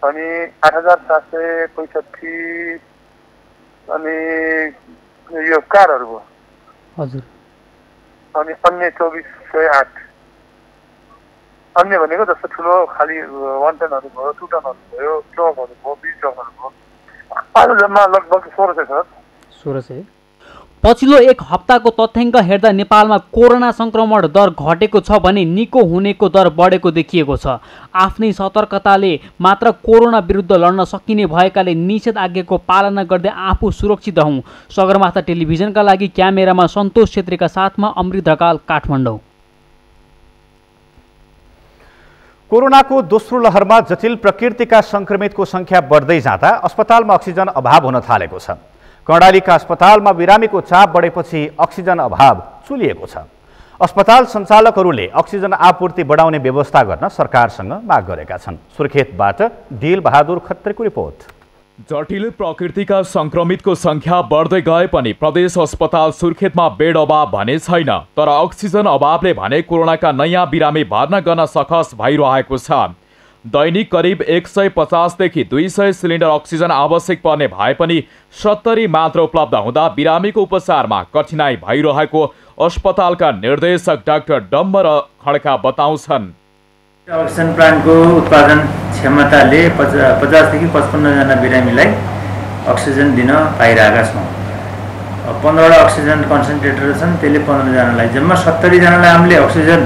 अनि 8,765 अनि यो कारहरू भयो, हजुर, अनि अन्य 2408। अन्य भनेको जस्तो ठुलो खाली 1 टनहरू भयो, 2 टनहरू भयो, ट्रकहरू भयो, 20 ट्रकहरू भयो। आज जम्मा लगभग 1600 छ। 1600। पछिल्लो एक हप्ताको तथ्याङ्क हेर्दा नेपालमा कोरोना संक्रमण दर घटेको छ भने निको हुनेको दर बढेको देखिएको छ। आफ्नै सतर्कताले मात्र कोरोना विरुद्ध लड्न सकिने भएकाले निषेधाज्ञाको पालना गर्दै आफू सुरक्षित रहौँ। सगरमाथा टेलिभिजनका लागि क्यामेरामा सन्तोष छेत्रीका साथमा अमृत ढकाल, काठमाडौँ। कोरोनाको दोस्रो लहरमा जटिल प्रकृतिका संक्रमितको संख्या बढ्दै जाँदा अस्पतालमा अक्सिजन अभाव हुन थालेको छ। कर्णालीका अस्पतालमा बिरामीको चाप बढेपछि अक्सिजन अभाव चुलिएको छ। अस्पताल सञ्चालकहरूले अक्सिजन आपूर्ति बढाउने व्यवस्था गर्न सरकारसँग माग गरेका छन्। सुर्खेतबाट दिल बहादुर खत्रीको रिपोर्ट। जटिल प्रकृतिका संक्रमितको संख्या बढ्दै गए पनि प्रदेश अस्पताल सुर्खेतमा बेड अभाव भने छैन। तर अक्सिजन अभावले भने कोरोनाका नयाँ बिरामी भर्ना गर्न सकस भइरहेको छ। दैनिक करिब 150 देखि 200 सिलिन्डर अक्सिजन आवश्यक पर्ने भए पनि 70 मात्र उपलब्ध हुँदा बिरामीको उपचारमा कठिनाई भइरहेको अस्पतालका निर्देशक डाक्टर डम्बर खड्का बताउँछन्। अक्सिजन प्लान्टको उत्पादन क्षमताले 50 देखि 55 जना बिरामीलाई अक्सिजन दिन पाइरहेका छौँ। 15वटा अक्सिजन कन्सन्ट्रेटर छन्, त्यसले 15 जनालाई जम्मा 70 जनालाई हामीले अक्सिजन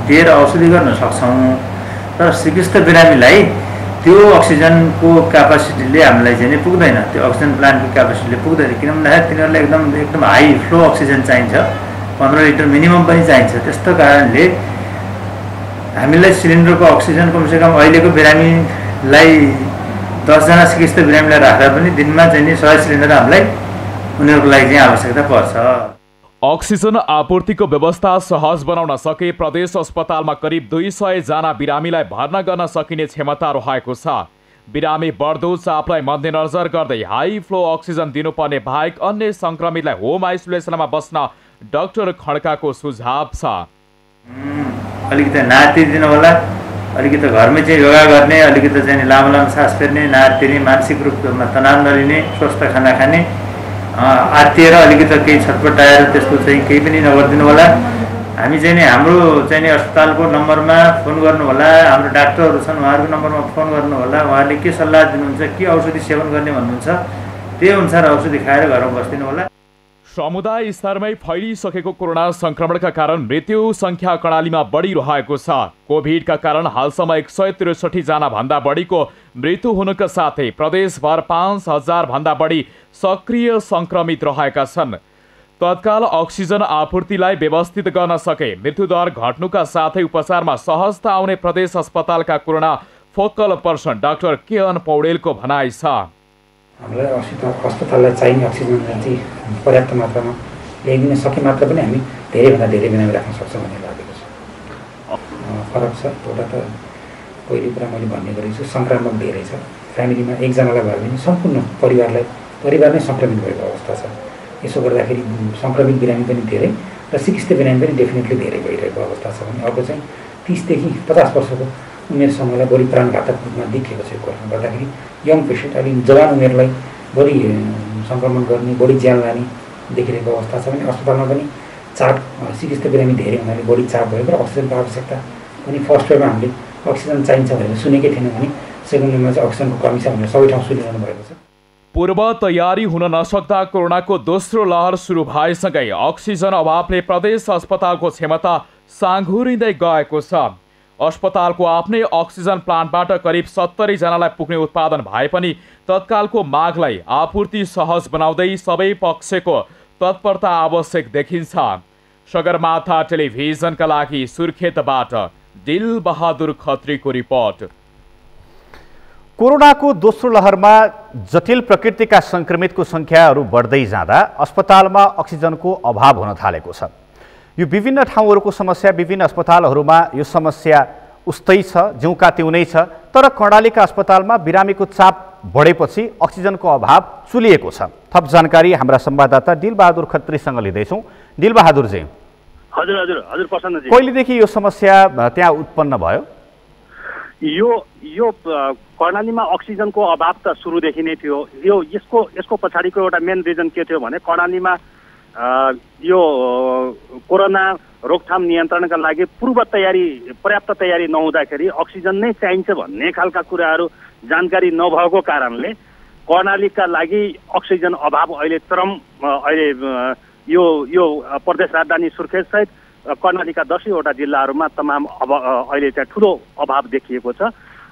दिएर औषधि गर्न सक्छौँ। तर सिकिस्त बिरामीलाई त्यो अक्सिजनको क्यापासिटीले हामीलाई चाहिँ पुग्दैन, त्यो अक्सिजन प्लान्टको क्यापासिटीले पुग्दैन। किन भन्दाखेरि तिनीहरूलाई एकदम हाई फ्लो अक्सिजन चाहिन्छ, 15 लिटर मिनिमम पनि चाहिन्छ। त्यस्तो कारणले हामीलाई सिलिन्डरको अक्सिजन कमसेकम अहिलेको बिरामीलाई 10 जना चिकित्सक बिरामीलाई राख्दा पनि दिनमा चाहिँ नि 100 सिलिन्डर हामीलाई उनीहरूको लागि चाहिँ आवश्यकता पर्छ। अक्सिजन आपूर्तिको व्यवस्था सहज बनाउन सके प्रदेश अस्पतालमा करिब 200 जना बिरामीलाई भर्ना गर्न सकिने क्षमता रहेको छ। बिरामी बढ्दो चापलाई मध्यनजर गर्दै हाई फ्लो अक्सिजन दिनुपर्ने बाहेक अन्य संक्रमितलाई होम आइसोलेसनमा बस्न डाक्टर खड्काको सुझाव छ। अलिकति नातिदिनु होला, अलिकति घरमै चाहिँ योगा गर्ने, अलिकति चाहिँ लामो लामो सास फेर्ने, नातिने, मानसिक रूपमा तनाव नलिने, स्वस्थ खाना खाने, आत्तिएर अलिकति केही छटपटाएर त्यस्तो चाहिँ केही पनि नगरिदिनु होला। हामी चाहिँ नि हाम्रो चाहिँ नि अस्पतालको नम्बरमा फोन गर्नु होला, हाम्रो डाक्टरहरू छन् उहाँहरूको नम्बरमा फोन गर्नु होला, उहाँले के सल्लाह दिनुहुन्छ, के औषधि सेवन गर्ने भन्नुहुन्छ, त्यही अनुसार औषधि खाएर घरमा बस्दिनु होला। समुदाय स्तरमै फैलिसकेको कोरोना संक्रमणका कारण मृत्यु संख्या कर्णालीमा बढिरहेको छ। कोभिडका कारण हालसम्म 163 जना भन्दा बढीको मृत्यु हुनुका साथै प्रदेशभर 5000 भन्दा बढी सक्रिय संक्रमित रहेका छन्। तत्काल अक्सिजन आपूर्तिलाई व्यवस्थित गर्न सके मृत्युदर घट्नुका साथै उपचारमा सहजता आउने प्रदेश अस्पतालका corona focal person doctor KN पौडेलको भनाइ छ। हामीलाई अस्पताललाई चाहिने अक्सिजन चाहिँ पर्याप्त मात्रामा ल्याइदिन सके मात्र पनि हामी धेरैभन्दा धेरै बिरामी राख्न सक्छौँ भन्ने लागेको छ। फरक छ एउटा त पहिलो कुरा मैले भन्ने गरेको छु, सङ्क्रामक धेरै छ। फ्यामिलीमा एकजनालाई भयो भने सम्पूर्ण परिवार नै सङ्क्रमित भएको अवस्था छ। यसो गर्दाखेरि सङ्क्रमित बिरामी पनि धेरै र चिकित्सक बिरामी पनि डेफिनेटली धेरै भइरहेको अवस्था छ भने अर्को चाहिँ 30 देखि 50 वर्षको उमेर समूहलाई बढी प्राणघातक रूपमा देखिएको छ। यो कारणले गर्दाखेरि यङ पेसेन्ट अलि जवान उमेरलाई बढी सङ्क्रमण गर्ने, बढी ज्यान लाने देखिरहेको अवस्था छ भने अस्पतालमा पनि चाप चिकित्सक बिरामी धेरै हुनाले बढी चाप भएको र अक्सिजनको आवश्यकता पनि फर्स्ट वेभमा हामीले अक्सिजन चाहिन्छ भनेर सुनेकै थिएन भने सेकेन्ड वेभमा चाहिँ अक्सिजनको कमी छ भनेर सबै ठाउँ सुनिरहनु भएको छ। पूर्व तयारी हुन नसक्दा कोरोनाको दोस्रो लहर सुरु भएसँगै अक्सिजन अभावले प्रदेश अस्पतालको क्षमता साँघुरिँदै गएको छ। अस्पतालको आफ्नै अक्सिजन प्लान्टबाट करिब 70 जनालाई पुग्ने उत्पादन भए पनि तत्कालको मागलाई आपूर्ति सहज बनाउँदै सबै पक्षको तत्परता आवश्यक देखिन्छ। सगरमाथा टेलिभिजनका लागि सुर्खेतबाट दिलबहादुर खत्रीको रिपोर्ट। कोरोनाको दोस्रो लहरमा जटिल प्रकृतिका संक्रमितको संख्याहरू बढ्दै जाँदा अस्पतालमा अक्सिजनको अभाव हुन थालेको छ। यो विभिन्न ठाउँहरूको समस्या, विभिन्न अस्पतालहरूमा यो समस्या उस्तै छ, जिउका त्यौँ नै छ। तर कर्णालीका अस्पतालमा बिरामीको चाप बढेपछि अक्सिजनको अभाव चुलिएको छ। थप जानकारी हाम्रा संवाददाता दिलबहादुर खत्रीसँग लिँदैछौँ। दिलबहादुरजी, हजुर प्रसन्नजी, कहिलेदेखि यो समस्या त्यहाँ उत्पन्न भयो? यो कर्णालीमा अक्सिजनको अभाव त सुरुदेखि नै थियो। यसको पछाडिको एउटा मेन रिजन के थियो भने कर्णालीमा यो कोरोना रोकथाम नियन्त्रणका लागि पर्याप्त तयारी नहुँदाखेरि अक्सिजन नै चाहिन्छ भन्ने खालका कुराहरू जानकारी नभएको कारणले कर्णालीका लागि अक्सिजन अभाव अहिले चरम यो प्रदेश राजधानी सुर्खेत सहित कर्णालीका 10 वटा जिल्लाहरूमा तमाम अहिले चाहिँ ठुलो अभाव देखिएको छ।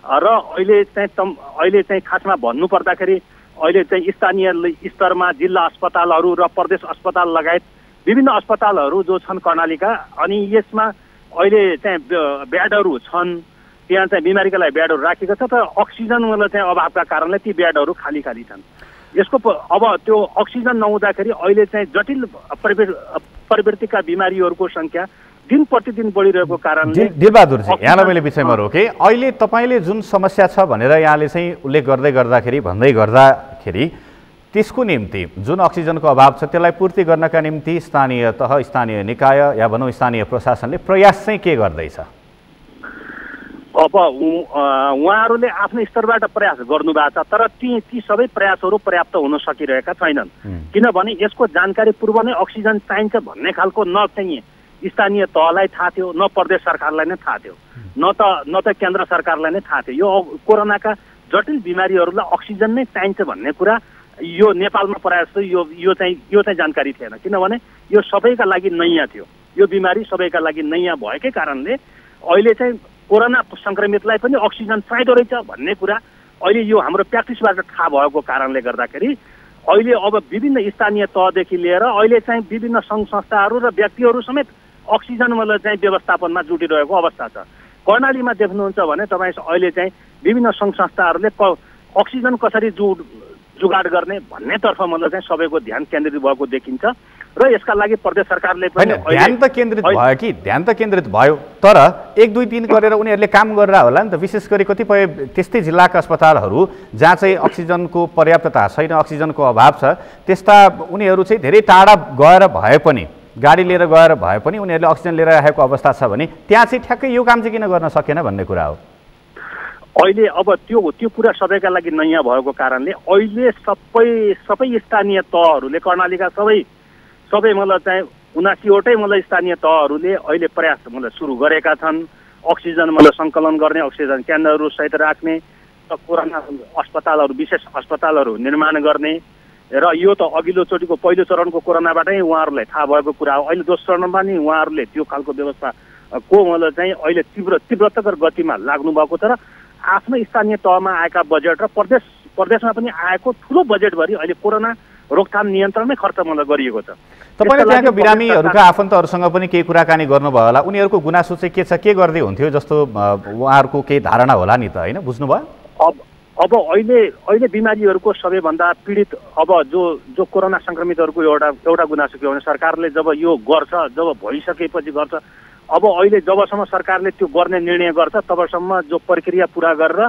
र अहिले चाहिँ खासमा भन्नुपर्दाखेरि अहिले चाहिँ स्थानीय स्तरमा जिल्ला अस्पतालहरू र प्रदेश अस्पताल लगायत विभिन्न अस्पतालहरू जो छन् कर्णालीका, अनि यसमा अहिले चाहिँ बेडहरू छन्, त्यहाँ चाहिँ बिमारीका लागि बेडहरू राखेको छ। तर अक्सिजन चाहिँ अभावका कारणले ती बेडहरू खाली छन्। यसको अब त्यो अक्सिजन नहुँदाखेरि अहिले चाहिँ जटिल प्रवृत्तिका बिमारीहरूको संख्या दिन प्रतिदिन बढिरहेको कारणले। दिलबहादुरजी, यहाँलाई मैले विषयमा रोकेँ। अहिले तपाईँले जुन समस्या छ भनेर यहाँले चाहिँ उल्लेख भन्दै गर्दाखेरि त्यसको निम्ति जुन अक्सिजनको अभाव छ त्यसलाई पूर्ति गर्नका निम्ति स्थानीय निकाय या भनौँ स्थानीय प्रशासनले प्रयास चाहिँ के गर्दैछ? अब उहाँहरूले आफ्नो स्तरबाट प्रयास गर्नुभएको छ, तर ती सबै प्रयासहरू पर्याप्त हुन सकिरहेका छैनन्। किनभने यसको जानकारी पूर्व नै अक्सिजन चाहिन्छ भन्ने खालको न चाहिँ स्थानीय तहलाई थाहा थियो, न प्रदेश सरकारलाई नै थाहा थियो, न त केन्द्र सरकारलाई नै थाहा थियो। यो कोरोनाका जटिल बिमारीहरूलाई अक्सिजन नै चाहिन्छ भन्ने कुरा यो नेपालमा प्रायः जस्तो यो चाहिँ जानकारी थिएन। किनभने यो सबैका लागि नयाँ थियो। यो बिमारी सबैका लागि नयाँ भएकै कारणले अहिले चाहिँ कोरोना सङ्क्रमितलाई पनि अक्सिजन चाहिँदो रहेछ भन्ने कुरा अहिले यो हाम्रो प्र्याक्टिसबाट थाहा भएको कारणले गर्दाखेरि अहिले अब विभिन्न स्थानीय तहदेखि लिएर अहिले चाहिँ विभिन्न सङ्घ संस्थाहरू र व्यक्तिहरू समेत अक्सिजन चाहिँ व्यवस्थापनमा जुटिरहेको अवस्था छ। कर्णालीमा देख्नुहुन्छ भने तपाईँ अहिले चाहिँ विभिन्न सङ्घ संस्थाहरूले अक्सिजन कसरी जुगाड गर्ने भन्नेतर्फ मतलब चाहिँ सबैको ध्यान केन्द्रित भएको देखिन्छ र यसका लागि प्रदेश सरकारले पनि ध्यान त केन्द्रित भयो तर 1 2 3 गरेर उनीहरूले काम गरेर होला नि त। विशेष गरी कतिपय त्यस्तै जिल्लाका अस्पतालहरू जहाँ चाहिँ अक्सिजनको पर्याप्तता छैन, अक्सिजनको अभाव छ, त्यस्ता उनीहरू चाहिँ धेरै टाढा गएर भए पनि गाडी लिएर गएर भए पनि उनीहरूले अक्सिजन लिएर राखेको अवस्था छ भने त्यहाँ चाहिँ ठ्याक्कै यो काम चाहिँ किन गर्न सकेन भन्ने कुरा हो। अहिले अब त्यो कुरा सबैका लागि नयाँ भएको कारणले अहिले सबै स्थानीय तहहरूले कर्णालीका सबै मतलब चाहिँ 79वटै मतलब स्थानीय तहहरूले अहिले प्रयास मतलब सुरु गरेका छन्। अक्सिजन मतलब सङ्कलन गर्ने, अक्सिजन केन्द्रहरू सहित राख्ने र कोरोना अस्पतालहरू, विशेष अस्पतालहरू निर्माण गर्ने र यो त अघिल्लो चोटिको पहिलो चरणको कोरोनाबाटै उहाँहरूलाई थाहा भएको कुरा हो। अहिले दोस्रो चरणमा नि उहाँहरूले त्यो खालको व्यवस्थाको मतलब चाहिँ अहिले तीव्रतर गतिमा लाग्नु भएको छ र आफ्नो स्थानीय तहमा आएका बजेट र प्रदेशमा पनि आएको ठुलो बजेटभरि अहिले कोरोना रोकथाम नियन्त्रणमै खर्च मतलब गरिएको छ। तपाईँले त्यहाँका बिरामीहरूका आफन्तहरूसँग पनि केही कुराकानी गर्नुभयो होला, उनीहरूको गुनासो चाहिँ के छ, के गर्दै हुन्थ्यो जस्तो उहाँहरूको केही धारणा होला नि त, होइन? बुझ्नुभयो? अब अहिले बिमारीहरूको सबैभन्दा पीडित अब जो कोरोना सङ्क्रमितहरूको एउटा गुनासो के हो भने सरकारले जब यो गर्छ, जब भइसकेपछि गर्छ, अब अहिले जबसम्म सरकारले त्यो गर्ने निर्णय गर्छ तबसम्म जो प्रक्रिया पुरा गरेर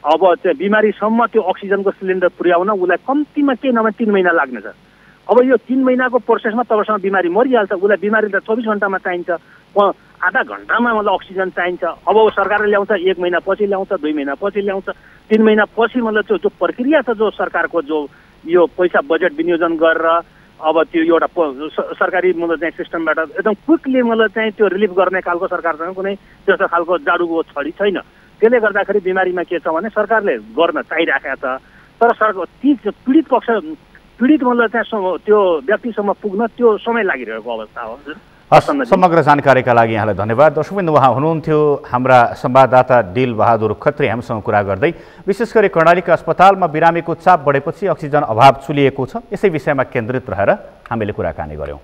अब चाहिँ बिमारीसम्म त्यो अक्सिजनको सिलिन्डर पुर्याउन उसलाई कम्तीमा केही नभए 3 महिना लाग्नेछ। अब यो 3 महिनाको प्रोसेसमा तबसम्म बिमारी मरिहाल्छ, उसलाई बिमारीलाई 24 घन्टामा चाहिन्छ, आधा घन्टामा मतलब अक्सिजन चाहिन्छ। अब सरकारले ल्याउँछ 1 महिना पछि ल्याउँछ, 2 महिना पछि ल्याउँछ, 3 महिना पछि मतलब जो प्रक्रिया छ, जो सरकारको जो यो पैसा बजेट विनियोजन गरेर अब त्यो एउटा सरकारी मतलब चाहिँ सिस्टमबाट एकदम क्विकली मतलब चाहिँ त्यो रिलिफ गर्ने खालको सरकारसँग कुनै त्यस्तो खालको जाडुको छडी छैन। त्यसले गर्दाखेरि बिमारीमा के छ भने सरकारले गर्न चाहिरहेको छ तर सरकार ती पीडित मतलब चाहिँ त्यो व्यक्तिसम्म पुग्न त्यो समय लागिरहेको अवस्था हो। समग्र जानकारीका लागि यहाँलाई धन्यवाद। दर्शकवृन्द, उहाँ हुनुहुन्थ्यो हाम्रा संवाददाता दिल बहादुर खत्री, हामीसँग कुरा गर्दै विशेष गरी कर्णालीका अस्पतालमा बिरामीको चाप बढेपछि अक्सिजन अभाव चुलिएको छ, यसै विषयमा केन्द्रित रहेर हामीले कुराकानी गर्यौं।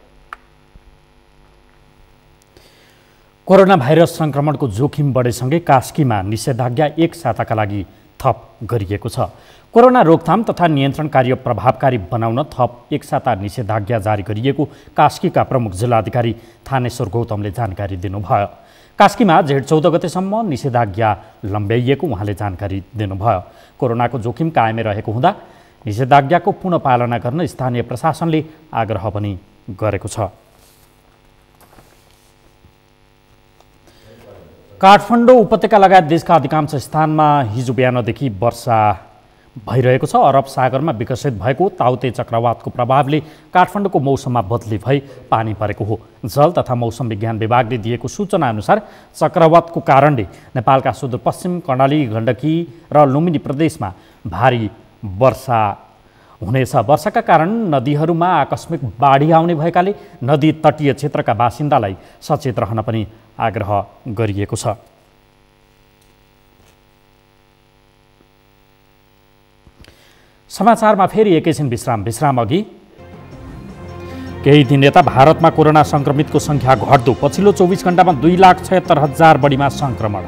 कोरोना भाइरस संक्रमणको जोखिम बढेसँगै कास्कीमा निषेधाज्ञा 1 साताका लागि थप गरिएको छ। कोरोना रोकथाम तथा नियन्त्रण कार्य प्रभावकारी बनाउन थप 1 साता निषेधाज्ञा जारी गरिएको कास्कीका प्रमुख जिल्लाधिकारी थानेश्वर गौतमले जानकारी दिनुभयो। कास्कीमा जेठ 14 गतेसम्म निषेधाज्ञा लम्ब्याइएको उहाँले जानकारी दिनुभयो। कोरोनाको जोखिम कायमै रहेको हुँदा निषेधाज्ञाको पुनः पालना गर्न स्थानीय प्रशासनले आग्रह पनि गरेको छ। काठमाडौँ उपत्यका लगायत देशका अधिकांश स्थानमा हिजो बिहानदेखि वर्षा भइरहेको छ। अरब सागरमा विकसित भएको ताउते चक्रवातको प्रभावले काठमाडौँको मौसममा बदली भई पानी परेको हो। जल तथा मौसम विज्ञान विभागले दिएको सूचना अनुसार चक्रवातको कारणले नेपालका सुदूरपश्चिम कर्णाली, गण्डकी र लुम्बिनी प्रदेशमा भारी वर्षा हुनेछ। वर्षाका कारण नदीहरूमा आकस्मिक बाढी आउने भएकाले नदी तटीय क्षेत्रका बासिन्दालाई सचेत रहन पनि आग्रह गरिएको छ। समाचारमा फेरि एकैछिन विश्राम अघि केही दिन यता भारतमा कोरोना संक्रमितको संख्या घट्दो, पछिल्लो 24 घण्टामा 2,76,000 बढीमा संक्रमण।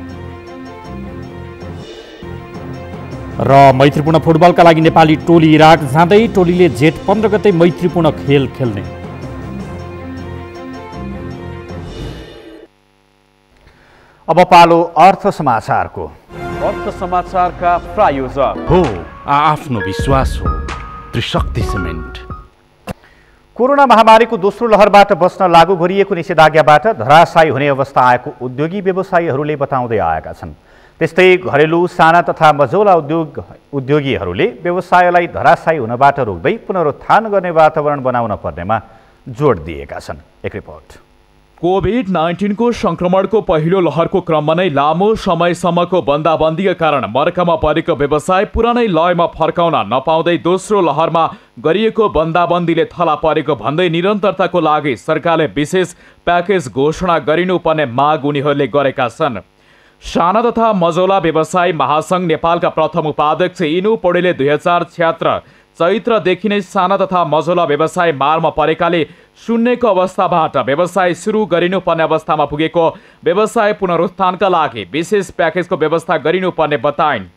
र मैत्रीपूर्ण फुटबलका लागि नेपाली टोली इराक जाँदै, टोलीले जेठ 15 गते मैत्रीपूर्ण खेल खेल्ने। अब पालो अर्थ समाचारको। अर्थ समाचारका प्रायोजक हो आफ्नो विश्वास हो त्रिशक्ति सिमेन्ट। कोरोना महामारीको दोस्रो लहरबाट बस्न लागू गरिएको निषेधाज्ञाबाट धराशायी हुने अवस्था आएको उद्योगी व्यवसायीहरूले बताउँदै आएका छन्। त्यस्तै घरेलु साना तथा मझौला उद्योगीहरूले व्यवसायलाई धराशायी हुनबाट रोक्दै पुनरुत्थान गर्ने वातावरण बनाउन पर्नेमा जोड दिएका छन्। एक रिपोर्ट। कोभिड-19 को संक्रमणको पहिलो लहरको क्रममा नै लामो समयसम्मको बन्दाबन्दीका कारण मर्कामा परेको व्यवसाय पुरानै लयमा फर्काउन नपाउँदै दोस्रो लहरमा गरिएको बन्दाबन्दीले थला परेको भन्दै निरन्तरताको लागि सरकारले विशेष प्याकेज घोषणा गरिनुपर्ने माग उनीहरूले गरेका छन्। साना तथा मझौला व्यवसाय महासंघ नेपालका प्रथम उपाध्यक्ष इनु पौडेलले 2076 चैत्रदेखि नै साना तथा मझौला व्यवसाय मारमा परेकाले शून्यको अवस्थाबाट व्यवसाय सुरु गरिनुपर्ने अवस्थामा पुगेको व्यवसाय पुनरुत्थानका लागि विशेष प्याकेजको व्यवस्था गरिनुपर्ने बताइन्।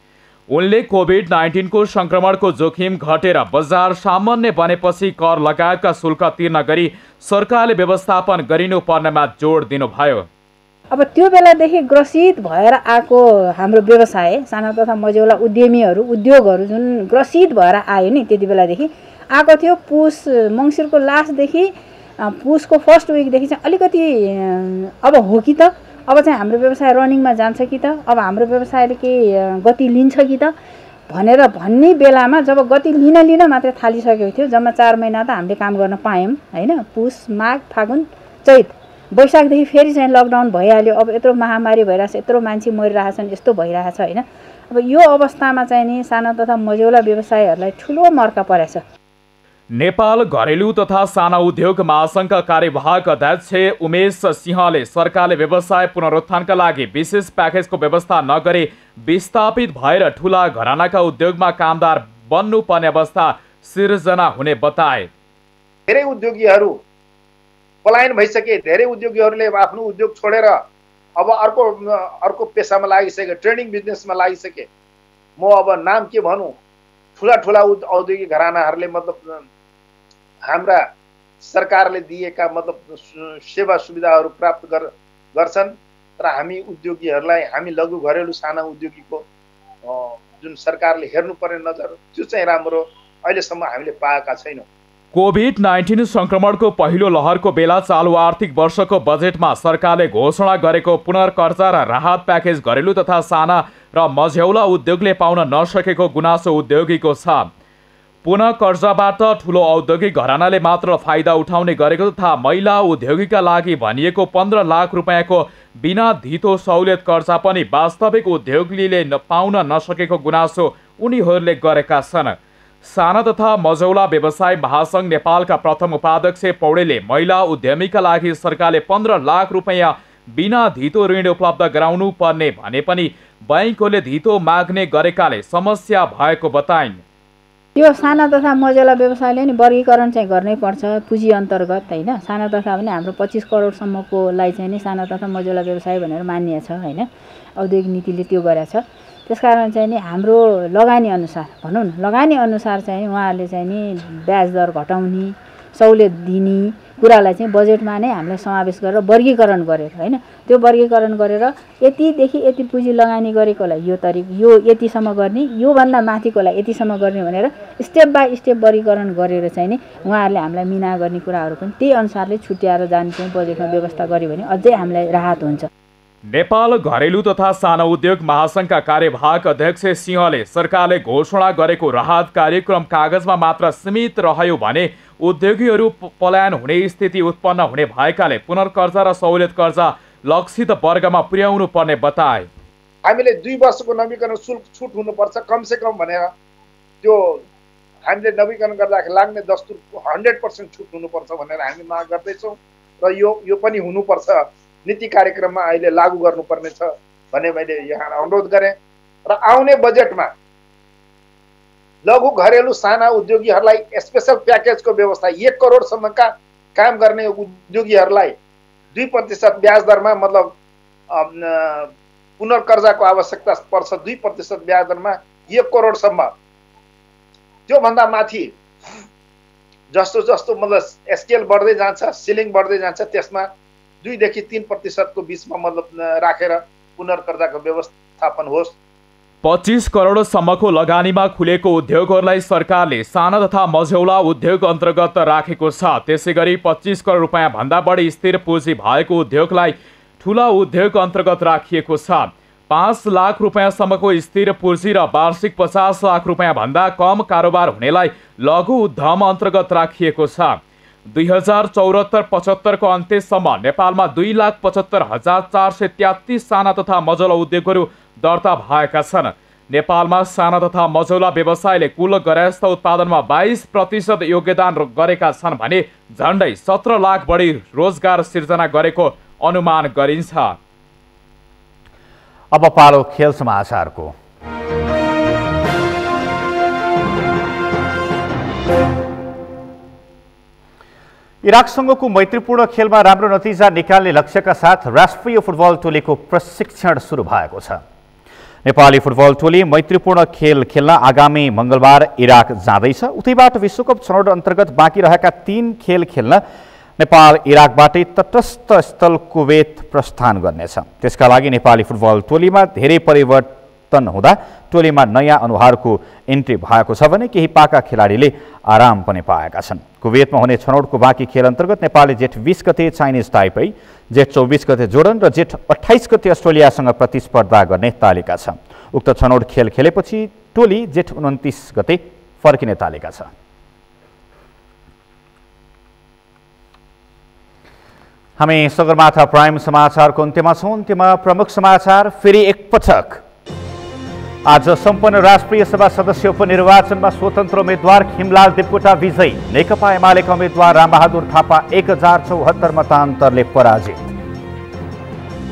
उनले कोभिड-19 को संक्रमणको जोखिम घटेर बजार सामान्य बनेपछि कर लगायतका शुल्क तिर्न गरी सरकारले व्यवस्थापन गरिनुपर्नेमा जोड दिनुभयो। अब त्यो बेलादेखि ग्रसित भएर आएको हाम्रो व्यवसाय साना तथा मझौला उद्यमीहरू उद्योगहरू जुन ग्रसित भएर आयो नि त्यति बेलादेखि आएको थियो। पुस मङ्सिरको लास्टदेखि पुसको फर्स्ट विकदेखि चाहिँ अलिकति अब हो कि त अब चाहिँ हाम्रो व्यवसाय रनिङमा जान्छ कि त अब हाम्रो व्यवसायले केही गति लिन्छ कि त भनेर भन्ने बेलामा जब गति लिन मात्रै थालिसकेको थियो। जम्मा 4 महिना त हामीले काम गर्न पायौँ होइन। पुस माघ फागुन चैत वैशाखदेखि फेरि चाहिँ लकडाउन भइहाल्यो। अब यत्रो महामारी भइरहेछ, यत्रो मान्छे मरिरहेछन्, यस्तो भइरहेछ होइन। अब यो अवस्थामा चाहिँ नि साना तथा मझौला व्यवसायहरूलाई ठुलो मर्का परेछ। नेपाल घरेलु तथा साना उद्योग महासङ्घका कार्यवाहक अध्यक्ष उमेश सिंहले सरकारले व्यवसाय पुनरुत्थानका लागि विशेष प्याकेजको व्यवस्था नगरे विस्थापित भएर ठुला घरानाका उद्योगमा कामदार बन्नुपर्ने अवस्था सिर्जना हुने बताए। धेरै उद्योगीहरू पलायन भइसके, धेरै उद्योगीहरूले आफ्नो उद्योग छोडेर अब अर्को पेसामा लागिसके, ट्रेडिङ बिजनेसमा लागिसके। म अब नाम के भनौँ, ठुला औद्योगिक घरानाहरूले मतलब हाम्रा सरकारले दिएका मतलब सेवा सुविधाहरू प्राप्त गर्छन्, तर हामी उद्योगीहरूलाई, हामी लघु घरेलु साना उद्योगीको जुन सरकारले हेर्नुपर्ने नजर त्यो चाहिँ राम्रो अहिलेसम्म हामीले पाएका छैनौँ। कोभिड-19 संक्रमणको पहिलो लहरको बेला चालु आर्थिक वर्षको बजेटमा सरकारले घोषणा गरेको पुनर्कर्जा र राहत प्याकेज घरेलु तथा साना र मझौला उद्योगले पाउन नसकेको गुनासो उद्योगीको छ। पुनः कर्जाबाट ठुलो औद्योगिक घरानाले मात्र फाइदा उठाउने गरेको तथा महिला उद्योगीका लागि भनिएको 15 लाख रुपियाँको बिना धितो सहुलियत कर्जा पनि वास्तविक उद्योगीले पाउन नसकेको गुनासो उनीहरूले गरेका छन्। साना तथा मझौला व्यवसाय महासङ्घ नेपालका प्रथम उपाध्यक्ष पौडेलले महिला उद्यमीका लागि सरकारले 15 लाख रुपियाँ बिना धितो ऋण उपलब्ध गराउनु पर्ने भने पनि बैंकहरूले धितो माग्ने गरेकाले समस्या भएको बताइन्। यो साना तथा मझौला व्यवसायले नि वर्गीकरण चाहिँ गर्नै पर्छ पुँजी अन्तर्गत होइन। साना तथा भने हाम्रो 25 करोडसम्मकोलाई चाहिँ नि साना तथा मझौला व्यवसाय भनेर मानिएको छ होइन। औद्योगिक नीतिले त्यो गरेको छ। त्यसकारण चाहिँ नि हाम्रो लगानी अनुसार भनौँ न, लगानी अनुसार चाहिँ उहाँहरूले चाहिँ नि ब्याज दर घटाउने, सहुलियत दिने कुरालाई चाहिँ बजेटमा नै हामीले समावेश गरेर वर्गीकरण गरेर होइन। त्यो वर्गीकरण गरेर यतिदेखि यति पुँजी लगानी गरेकोलाई यो यतिसम्म गर्ने, योभन्दा माथिकोलाई यतिसम्म गर्ने भनेर स्टेप बाई स्टेप वर्गीकरण गरेर चाहिँ नि उहाँहरूले हामीलाई मिना गर्ने कुराहरू पनि त्यही अनुसारले छुट्याएर जाने चाहिँ बजेटमा व्यवस्था गर्यो भने अझै हामीलाई राहत हुन्छ। नेपाल घरेलु तथा साना उद्योग महासङ्घका कार्यवाहक अध्यक्ष सिंहले सरकारले घोषणा गरेको राहत कार्यक्रम कागजमा मात्र सीमित रह्यो भने उद्योगीहरू पलायन हुने स्थिति उत्पन्न हुने भएकाले पुनर्कर्जा र सहुलियत कर्जा लक्षित वर्गमा पुर्याउनु पर्ने बताए। हामीले 2 वर्षको नवीकरण शुल्क छुट हुनुपर्छ कमसेकम भनेर त्यो हामीले नवीकरण गर्दाखेरि लाग्ने दस्तुरको 100% छुट हुनुपर्छ भनेर हामी माग गर्दैछौँ र यो पनि हुनुपर्छ, नीति कार्यक्रममा अहिले लागू गर्नुपर्ने छ भने मैले यहाँ अनुरोध गरेँ। र आउने बजेटमा लघु घरेलु साना उद्योगीहरूलाई स्पेशल प्याकेजको व्यवस्था 1 करोडसम्मका काम गर्ने उद्योगीहरूलाई 2% ब्याज दरमा मतलब पुनर्कर्जाको आवश्यकता पर्छ। 2% ब्याज दरमा 1 करोडसम्म, त्योभन्दा माथि जस्तो मतलब स्केल बढ्दै जान्छ, सिलिङ बढ्दै जान्छ, त्यसमा 2 देखि 3% को बीचमा मतलब राखेर पुनर्कर्जाको व्यवस्थापन होस्। 25 करोडसम्मको लगानीमा खुलेको उद्योगहरूलाई सरकारले साना तथा मझौला उद्योग अन्तर्गत राखेको छ। त्यसैगरी 25 करोड रुपियाँ भन्दा बढी स्थिर पुँजी भएको उद्योगलाई ठुला उद्योग अन्तर्गत राखिएको छ। 5 लाख रुपियाँसम्मको स्थिर पुँजी र वार्षिक 50 लाख रुपियाँ भन्दा कम कारोबार हुनेलाई लघु उद्यम अन्तर्गत राखिएको छ। 2074-75 को अन्त्यसम्म नेपालमा 2,75,433 साना तथा मझौला उद्योगहरू दर्ता भएका छन्। नेपालमा साना तथा मझौला व्यवसायले कुल गृहस्थ उत्पादनमा 22% योगदान गरेका छन् भने झन्डै 17 लाख बढी रोजगार सिर्जना गरेको अनुमान गरिन्छ। अब पालो खेल समाचारको। इराकसँगको मैत्रीपूर्ण खेलमा राम्रो नतिजा निकाल्ने लक्ष्यका साथ राष्ट्रिय फुटबल टोलीको प्रशिक्षण सुरु भएको छ। नेपाली फुटबल टोली मैत्रीपूर्ण खेल खेल्न आगामी मङ्गलबार इराक जाँदैछ। उतैबाट विश्वकप छनौट अन्तर्गत बाँकी रहेका 3 खेल खेल्न नेपाल इराकबाटै तटस्थ स्थल कुवेत प्रस्थान गर्नेछ। त्यसका लागि नेपाली फुटबल टोलीमा धेरै परिवर्तन हुँदा टोलीमा नयाँ अनुहारको इन्ट्री भएको छ भने केही पाका खेलाडीले आराम पनि पाएका छन्। कुवेतमा हुने छनौटको बाँकी खेल अन्तर्गत नेपालले जेठ 20 गते चाइनिज ताइपे, जेठ 24 गते जोर्डन र जेठ 28 गते अस्ट्रेलियासँग प्रतिस्पर्धा गर्ने तालिका छ। उक्त छनौट खेल खेलेपछि टोली जेठ 29 गते फर्किने तालिका छ। हामी सगरमाथा प्राइम समाचारको अन्त्यमा छौँ। अन्त्यमा प्रमुख समाचार फेरि एकपटक। आज सम्पन्न राष्ट्रिय सभा सदस्य उपनिर्वाचनमा स्वतन्त्र उम्मेद्वार खिमलाल देवकोटा विजयी। नेकपा एमालेका उम्मेद्वार रामबहादुर थापा 1074 मतान्तरले पराजित।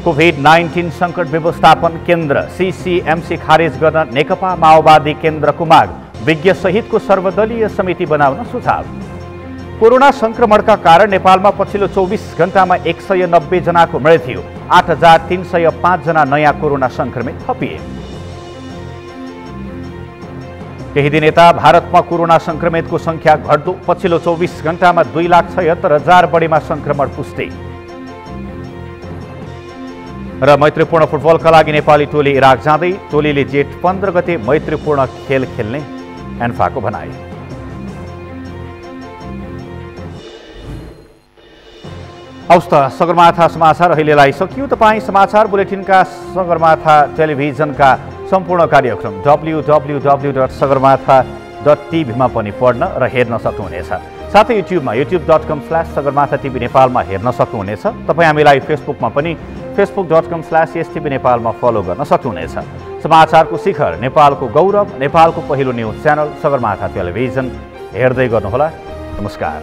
कोभिड-19 सङ्कट व्यवस्थापन केन्द्र CCMC खारेज गर्न नेकपा माओवादी केन्द्रको माग। विज्ञ सहितको सर्वदलीय समिति बनाउन सुझाव। कोरोना संक्रमणका कारण नेपालमा पछिल्लो 24 घण्टामा 190 जनाको मृत्यु। 8305 जना नयाँ कोरोना संक्रमित थपिए। केही दिन यता भारतमा कोरोना संक्रमितको संख्या घट्दो। पछिल्लो 24 घण्टामा 2,76,000 बढीमा संक्रमण पुष्टि। र मैत्रीपूर्ण फुटबलका लागि नेपाली टोली इराक जाँदै। टोलीले जेठ 15 गते मैत्रीपूर्ण खेल खेल्ने एन्फाको भनाई। हवस् त सगरमाथा समाचार अहिलेलाई सकियो। तपाईँ समाचार बुलेटिनका सगरमाथा टेलिभिजनका सम्पूर्ण कार्यक्रम www.sagarmatha.tv मा पनि पढ्न र हेर्न सक्नुहुनेछ। साथै युट्युबमा youtube.com/sagarmathatv नेपालमा हेर्न सक्नुहुनेछ। तपाईँ हामीलाई फेसबुकमा पनि facebook.com/stv नेपालमा फलो गर्न सक्नुहुनेछ। समाचारको शिखर, नेपालको गौरव, नेपालको पहिलो न्युज च्यानल सगरमाथा टेलिभिजन हेर्दै गर्नुहोला। नमस्कार।